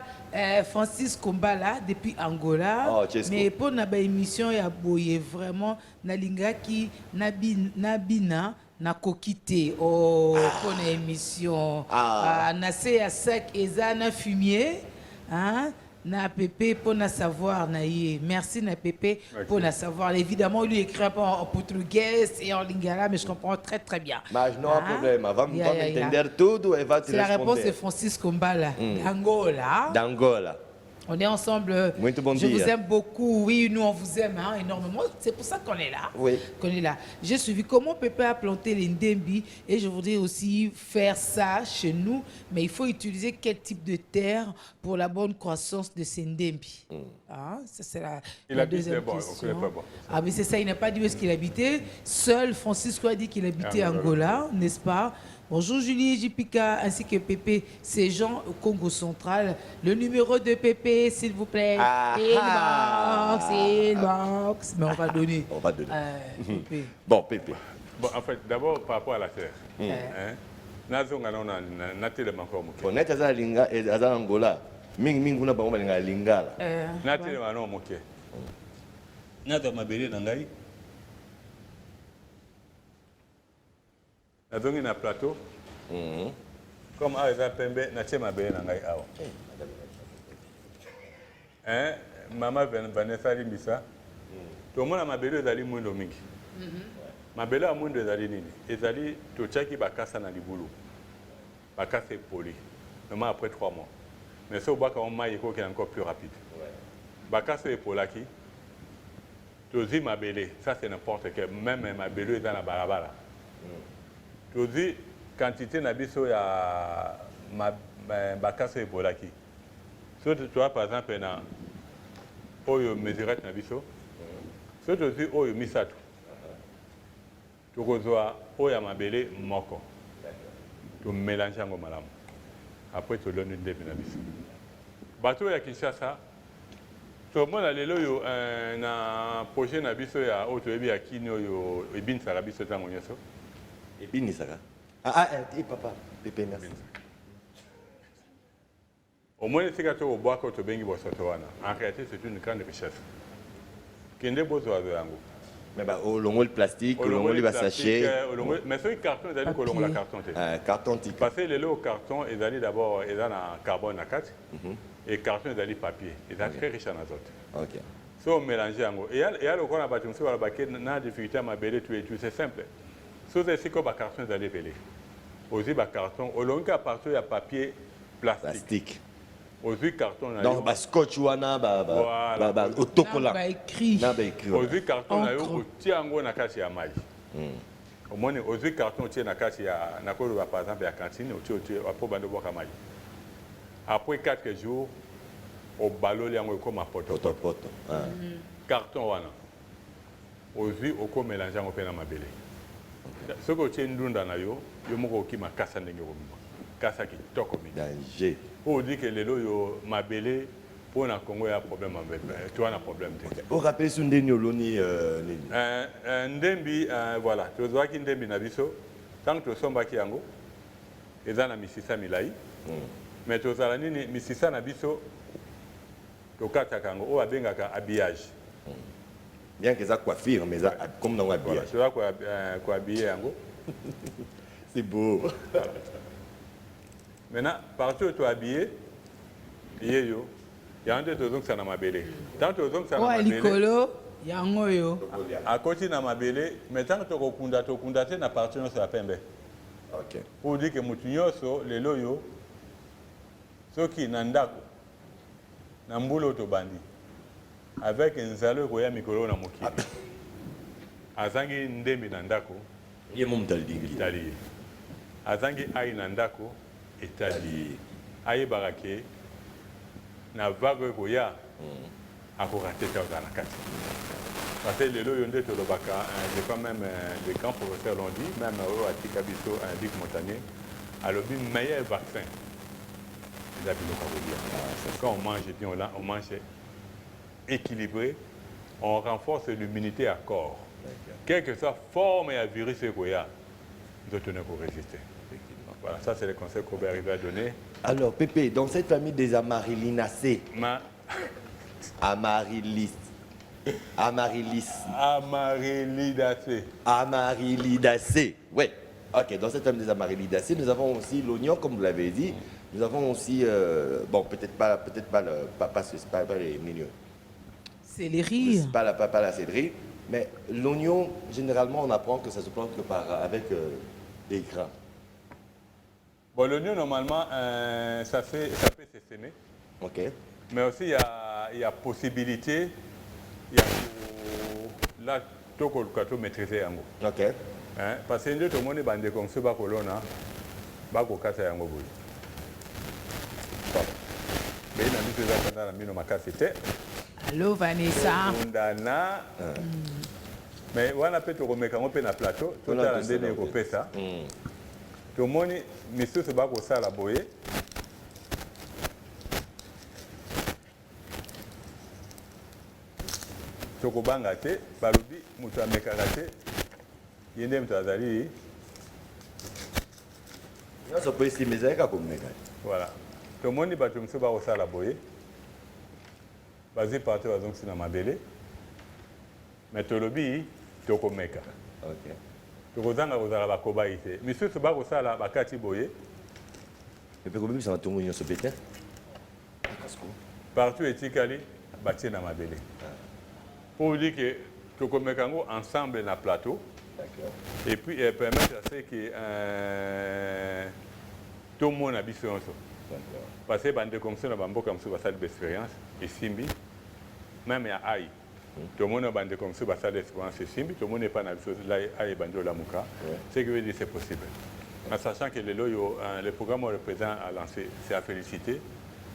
Francis Kombala depuis Angola, mais pour notre émission il y a boyé vraiment nalingaki nabina na kokite pour une émission na se ya sec eza na fumier hein na Pépé pour na savoir na yé. Merci na Pépé pour na savoir. Évidemment, il lui écrit en portugais et en lingala, mais je comprends très très bien. Mais non problème, va m'entendre tout et va te répondre. La réponse est Francis Kombala d'Angola. D'Angola. On est ensemble. Je vous aime beaucoup. Oui, nous on vous aime énormément. C'est pour ça qu'on est là. Oui. Qu'on est là. J'ai suivi comment Pépé a planté les ndembi et je voudrais aussi faire ça chez nous. Mais il faut utiliser quel type de terre pour la bonne croissance de ces ndembi. Ça c'est la deuxième question. Ah mais c'est ça. Il n'a pas dit où est-ce qu'il habitait. Seul Francisco a dit qu'il habitait Angola, n'est-ce pas? Bonjour Julie JPK ainsi que Pépé, c'est Jean au Congo central. Le numéro de Pépé, s'il vous plaît. Inbox. Mais on va donner. On va donner. Pépé. Bon, Pépé. Bon, en fait, d'abord par rapport à la terre. Nazonga na télé encore moké. On est à Linga et à Angola. Ming kuna bango balinga lingala. Na télé maintenant moké. Nazo mabele nangai. Nazongi na plateau. Comme à eza pembe na tie mabele nangai awa. Maman Vanessa Limbisa. Tout le monde a mabele ezali mwindo mingi. mabele ya mwindu ezali nini? Ezali totiaki bakasa na libulu. Bakasa epoli. Normalement après 3 mois. Mais ça, au bas, quand on maille, il est encore plus rapide. Bakasa epolaki. Tozi mabele. Ça, c'est n'importe quel. Même mabele est dans la barabara. Tozi, quantité nabiso ya bakasa epolaki. So, tu vois, par exemple, na oyo mesurette nabiso. So, tozi oyo misatu. Tokozwa oya mabele moko. Tu mélanges en malamu. Après tu donnes une demi na biso. Bateau ya Kinshasa. Tout le monde a lelo yo na projet na biso ya auto ebi ya kino yo ebin sala biso tango nyoso. Ebin sala. Papa, Pépé merci. Au moins c'est que au bois to bengi bosoto wana. En réalité c'est une grande richesse. Kende bozo azo yango. Mais bah, au long le plastique, au long le sachet. Mais ce carton, ils allaient au long la carton. Carton tic. Parce que les lots carton, ils allaient d'abord, ils ont un carbone à 4 et carton, ils allaient papier. Ils sont très riches en azote. Ok. Si on mélange en gros. Et il y a le corps à bâtiment, sur le baquet, n'a difficulté à m'abeller, tu c'est simple. Si vous avez comme carton, ils allaient peler. Aussi, carton, au long qu'à partir, il y a papier plastique. Aussi, carton, non, scotch wana, autocollant. Écrit. Aussi, carton, au tiango na kati ya maji. Au moins, aussi, carton, tient na kati ya, na kolo, par exemple, à la cantine, au tient, après, bando boka maji. Après 4 jours, au ballon, il y a comme un poto. Carton, wana. Aussi, au comme mélange, on peut na mabele. Ce que tu as ndunda na yo, yo moko ki makasa ndenge komima. Kasa ki toko mi. Danger. On dit que les lots yo mabele pour na Congo ya problème avec tu as un problème. Au rappel sur ndeni oloni ndembi voilà, tu vois ki ndembi na biso tant que somba ki yango eza na misisa milai. Mais tu zala nini misisa na biso to kata kango o abengaka habillage. Bien que ça coiffure, mais ça, comme dans l'habillage. Tu vois quoi habiller yango. C'est beau. Maintenant, partout où tu es habillé, il y a un des deux qui sont dans ma belle. Tant que tu es dans ma belle, à côté de ma belle, mais tant que tu es na partie de la pembe. Ok. Pour dire que mutunyoso, les loyo, ceux qui n'andako, n'ambulo to bandi. Avec un zalo koya mikolo na mokili. Azangi ndembi na ndako. Ye mom daldi. Itali. Azangi ai na ndako etali. Ai barake na vague koya. Akorate ta na kati. Parce que les loyo ndé to lobaka, je crois même les grands professeurs l'ont dit, même au Atika Biso, un Dick Montagnier, a le meilleur vaccin. Quand on mange bien, on mange équilibré, on renforce l'immunité à corps. Quelle que soit forme et virus qu'il y a, nous tenons pour résister. Voilà, ça c'est le conseil qu'on va arriver à donner. Alors, Pépé, dans cette famille des Amarilinacées, Amaryllidacées. Ouais. Ok, dans cette famille des Amaryllidacées, nous avons aussi l'oignon, comme vous l'avez dit. Nous avons aussi, bon, peut-être pas les mignons. Céleri. C'est pas la céleri. Mais l'oignon, généralement, on apprend que ça se plante que avec des grains. Bon, l'oignon, normalement, ça peut s'essaimer. Ok. Mais aussi, il y a possibilité, il y a là, tout le monde maîtriser. Ok. Hein? Parce que tout le monde est bandé comme ce bacolona, bakokasa yango boy. Mais il a mis des affaires dans la makasite. Allô Vanessa. Ndana. Mais wana pe to komeka ngo pe na plateau, to tala ndene ko pesa. To moni misusu bako sala boye. To ko banga te, balobi mutu amekaka te. Yende mutu azali. Yo so peut estimer ça comme meka. Voilà. To moni bato misusu bako sala boye. Basé partout à donc na mabele. Mais to lobi to ko meka. OK. To ko zanga ko zala bakoba ite. Misusu bako sala bakati boye. Et puis comme ça va tomber sur péter. Partout etikali batie na mabele. Pour dire que to ko meka ngo ensemble na plateau. Et puis, permettre à ce que tout le monde a besoin de ça. Parce que les comme ça, on a une expérience, et Simbi, même à Aïe. Tout le monde a une comme ça, une expérience, et Simbi, tout le monde n'est pas dans Aïe, Bando, la Mouka. Ce qui veut dire que c'est possible. En sachant que le programme que le président a lancé, c'est à féliciter.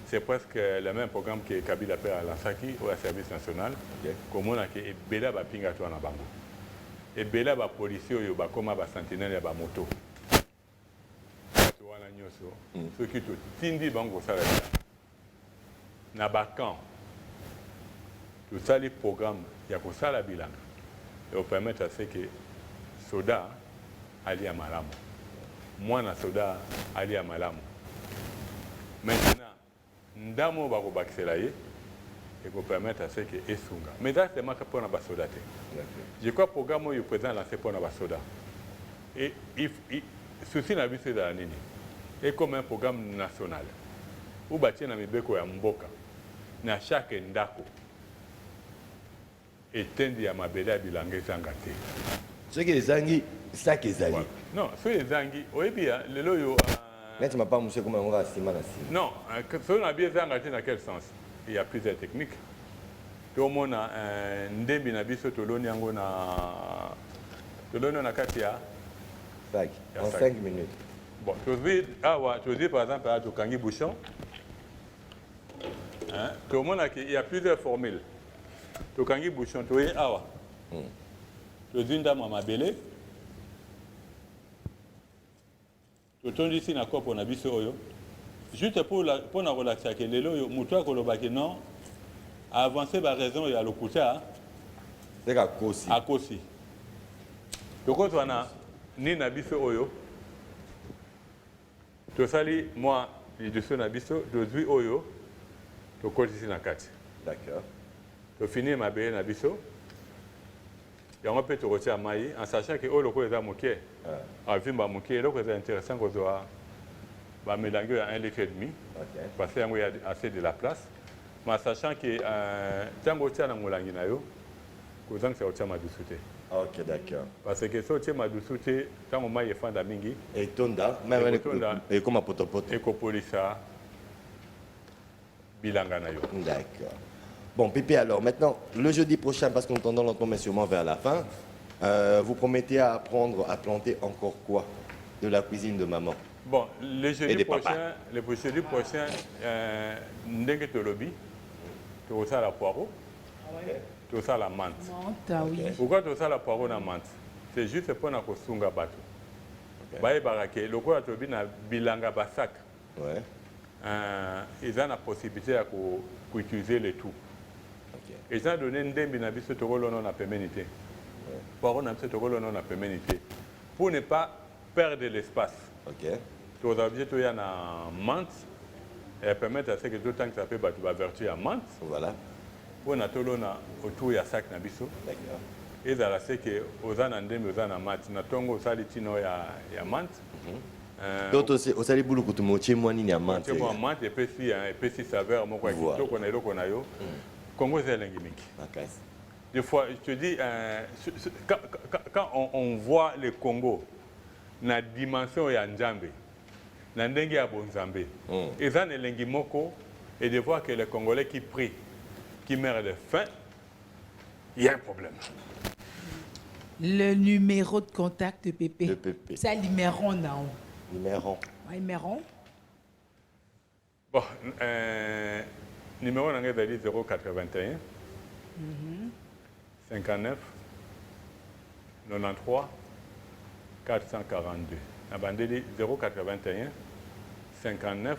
C'est presque le même programme que Kabila a lancé au service national. Comme on a dit, Bela va pinga toi na bango. Et Bela va policier yo ba koma ba sentinelle ba moto. Wana nyoso. Ce qui tout tindi bango sala. Na ba camp. Tout ça les programmes ya ko sala bilan. Et au permettre à ce que soda ali à malamu. Moi na soda ali à malamu. Maintenant ndamo ba ko bakisela ye et pour permettre à ce que esunga. Mais ça c'est marqué pour na basoda te. Je crois que le programme est présent lancé pour na basoda. Et ceci n'a vu c'est dans la nini. Et comme un programme national. Où bâtir na mibeko ya mboka na chaque ndako. Et tendi ya mabela bilanga zangate. Ce qui est zangi, ça qui est zali. Non, ce qui est zangi, oebia lelo yo tu m'as pas monsieur comment on va estimer non, ce qu'on a bien zangate dans quel sens? Il y a plusieurs techniques. Tout le monde a un ndembi na biso toloni yango na katia. En 5 minutes. Bon, tu dis par exemple à Tokangi Bouchon. Hein? Tout le monde a il y a plusieurs formules. Tokangi Bouchon, tu es awa. Tu dis ndama mabele. Tu tondi ici na quoi pour na biso oyo. Juste pour la relaxer que lelo yo mutua kolobaki non avancer ba raison ya lokuta c'est à kosi akosi to ko twana ni na biso oyo to sali moi liduso na biso dozui oyo to kotisi na kati d'accord to finir ma beye na biso yango pe to kotia mai en sachant que oyo ko eza mokie avimba mokie loko eza intéressant ko zoa va mélanger à 1,5 litre, parce qu'il y a assez de la place. Mais sachant que tant que tu as un moulin na yo, que c'est au ma douceur. Ok, d'accord. Parce que si tu as ma douceur, tant que moi il fait d'amingi. Et tonda, même et comme à potopoto. Et copolisa bilanga na yo. D'accord. Bon, Pépé, alors maintenant, le jeudi prochain, parce qu'on tend lentement sûrement vers la fin, vous promettez à apprendre à planter encore quoi de la cuisine de maman? Bon, le jeudi prochain, ndenge tolobi, tu as la poireau, tu as la menthe. Oui. Pourquoi tu as la poireau na menthe? C'est juste pour na kosunga bato. Baye barake, le quoi tu na bilanga basak. Ouais. Ils ont la possibilité à utiliser le tout. Ils ont donné ndembi na biso tokolo non na péménité. Poireau na biso tokolo non na péménité. Pour ne pas perdre l'espace. Ok. Tu as obligé de faire une menthe et permettre à ce que tout le temps que ça peut vertir à menthe. Voilà. Pour na tolona autour de sac na biso. D'accord. Et ça c'est que aux anandem aux anamats na tongo sali tino ya menthe. D'autres aussi, au sali boulou kutu moche mwani ni amante. Moche moi menthe et puis si saveur mo kwa kito kona ilo kona yo. Congo c'est l'engimiki. Des fois je te dis quand on voit le Congo na dimension ya Nzambe, na ndenge ya bonzambe. Et ça ne lengi moko et de voir que les Congolais qui prient, qui meurent de faim, il y a un problème. Le numéro de contact de Pépé. De Pépé. C'est numéro non. Numéro. Numéro. Bon, numéro nangai dali 081 59 93 442. Abandeli 081 59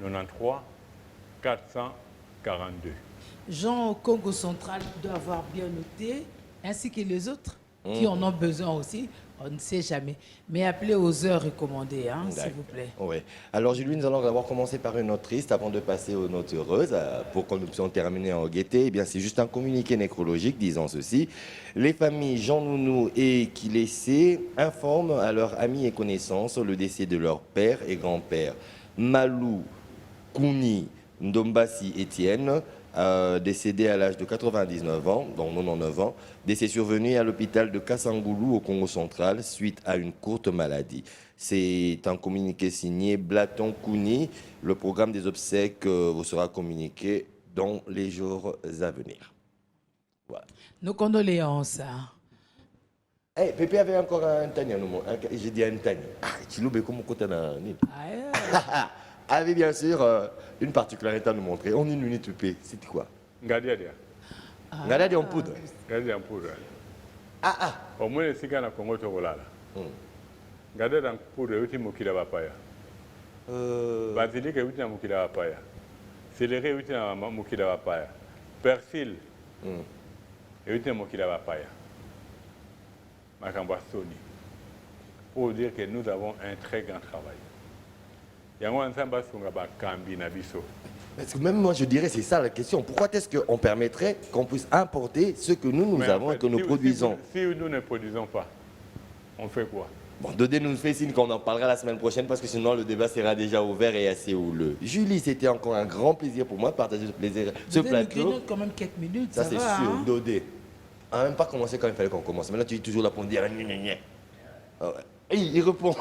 93 442. Jean au Congo central doit avoir bien noté, ainsi que les autres qui en ont besoin aussi. On ne sait jamais. Mais appelez aux heures recommandées, hein, s'il vous plaît. Oui. Alors, Julie, nous allons d'abord commencer par une note triste avant de passer aux notes heureuses. Pour que nous puissions terminer en gaieté, eh bien, c'est juste un communiqué nécrologique disant ceci. Les familles Jean Nounou et Kilessé informent à leurs amis et connaissances le décès de leur père et grand-père, Malou Kouni Ndombasi Étienne, décédé à l'âge de 99 ans, donc 99 ans. Décès survenu à l'hôpital de Kassangoulou au Congo central suite à une courte maladie. C'est un communiqué signé Blaton Kouni. Le programme des obsèques vous sera communiqué dans les jours à venir. Voilà. Nos condoléances. Hey, Pépé avait encore un tanya. J'ai dit un tanya. Ah, tu l'as comme côté avait bien sûr une particularité à nous montrer. En une minute, Pépé, c'était quoi? Ngadiadia. Ngadiadia en poudre. Ngadiadia en poudre. Ah. Au moins, c'est quand on Congo Tokolala. Ngadiadia en poudre, c'est Mokila Bapaya. Basilic, c'est Mokila Bapaya. Céleri, c'est Mokila Bapaya. Persil, c'est Mokila Bapaya. Makambastoni. Pour dire que nous avons un très grand travail. Parce que même moi je dirais c'est ça la question. Pourquoi est-ce qu'on permettrait qu'on puisse importer ce que nous avons en fait, et que nous produisons? Si nous ne produisons pas, on fait quoi? Bon, Dodé nous fait signe qu'on en parlera la semaine prochaine parce que sinon le débat sera déjà ouvert et assez houleux. Julie, c'était encore un grand plaisir pour moi de partager ce plaisir, ce plateau. Nous quand même quelques minutes, ça c'est sûr, hein? Dodé. On n'a même pas commencé quand il fallait qu'on commence. Maintenant tu es toujours là pour me dire ah ouais. Il répond.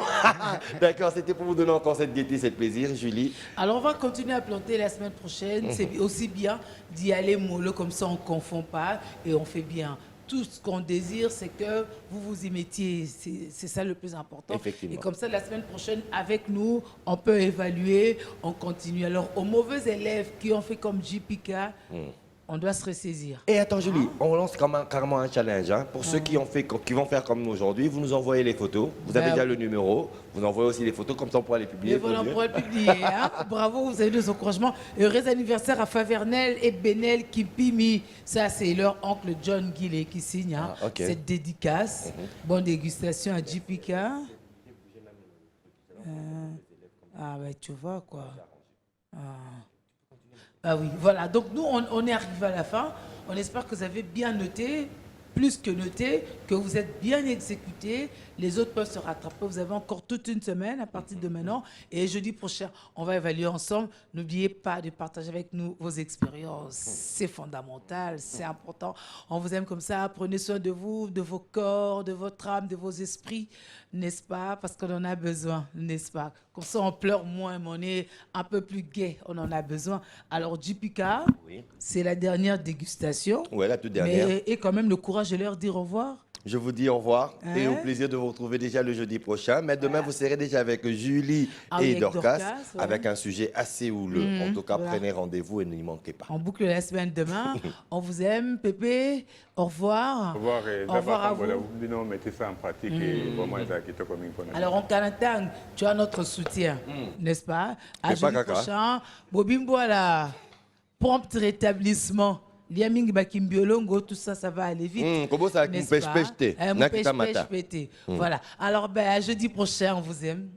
D'accord, c'était pour vous donner encore cette gaieté, ce plaisir, Julie. Alors, on va continuer à planter la semaine prochaine. C'est aussi bien d'y aller mollo, comme ça on ne confond pas et on fait bien. Tout ce qu'on désire, c'est que vous vous y mettiez. C'est ça le plus important. Effectivement. Et comme ça, la semaine prochaine, avec nous, on peut évaluer, on continue. Alors, aux mauvais élèves qui ont fait comme JPK, on doit se ressaisir. Et attends, Julie, on lance carrément un challenge. Hein. Pour ceux qui vont faire comme nous aujourd'hui, vous nous envoyez les photos. Vous avez déjà le numéro. Vous envoyez aussi les photos, comme ça on pourra les publier. Et voilà, on pourra les publier. Hein. Bravo, vous avez des encouragements. Heureux anniversaire à Favernel et Benel Kipimi. Ça, c'est leur oncle John Guillet qui signe cette dédicace. Bonne dégustation à JPK. Tu vois quoi. Ah oui, voilà. Donc nous, on est arrivé à la fin. On espère que vous avez bien noté, plus que noté, que vous êtes bien exécuté. Les autres peuvent se rattraper. Vous avez encore toute une semaine à partir de maintenant. Et jeudi prochain, on va évaluer ensemble. N'oubliez pas de partager avec nous vos expériences. C'est fondamental, c'est important. On vous aime comme ça. Prenez soin de vous, de vos corps, de votre âme, de vos esprits, n'est-ce pas? Parce qu'on en a besoin, n'est-ce pas? Comme ça, on pleure moins, mais on est un peu plus gai. On en a besoin. Alors, JPK, c'est la dernière dégustation. Oui, la toute dernière. Mais et quand même le courage de leur dire au revoir. Je vous dis au revoir et au plaisir de vous retrouver déjà le jeudi prochain. Mais demain, vous serez déjà avec Julie et Dorcas avec un sujet assez houleux. En tout cas, prenez rendez-vous et n'y manquez pas. On boucle la semaine demain. On vous aime, Pépé. Au revoir. Au revoir à vous. Vous mettez ça en pratique et vraiment, alors, en Canada, tu as notre soutien, n'est-ce pas? À jeudi prochain, Bobimbo à la prompt rétablissement. Liaming Bakimbiolongo, tout ça, ça va aller vite. Comment ça, Voilà. Alors, à jeudi prochain, on vous aime.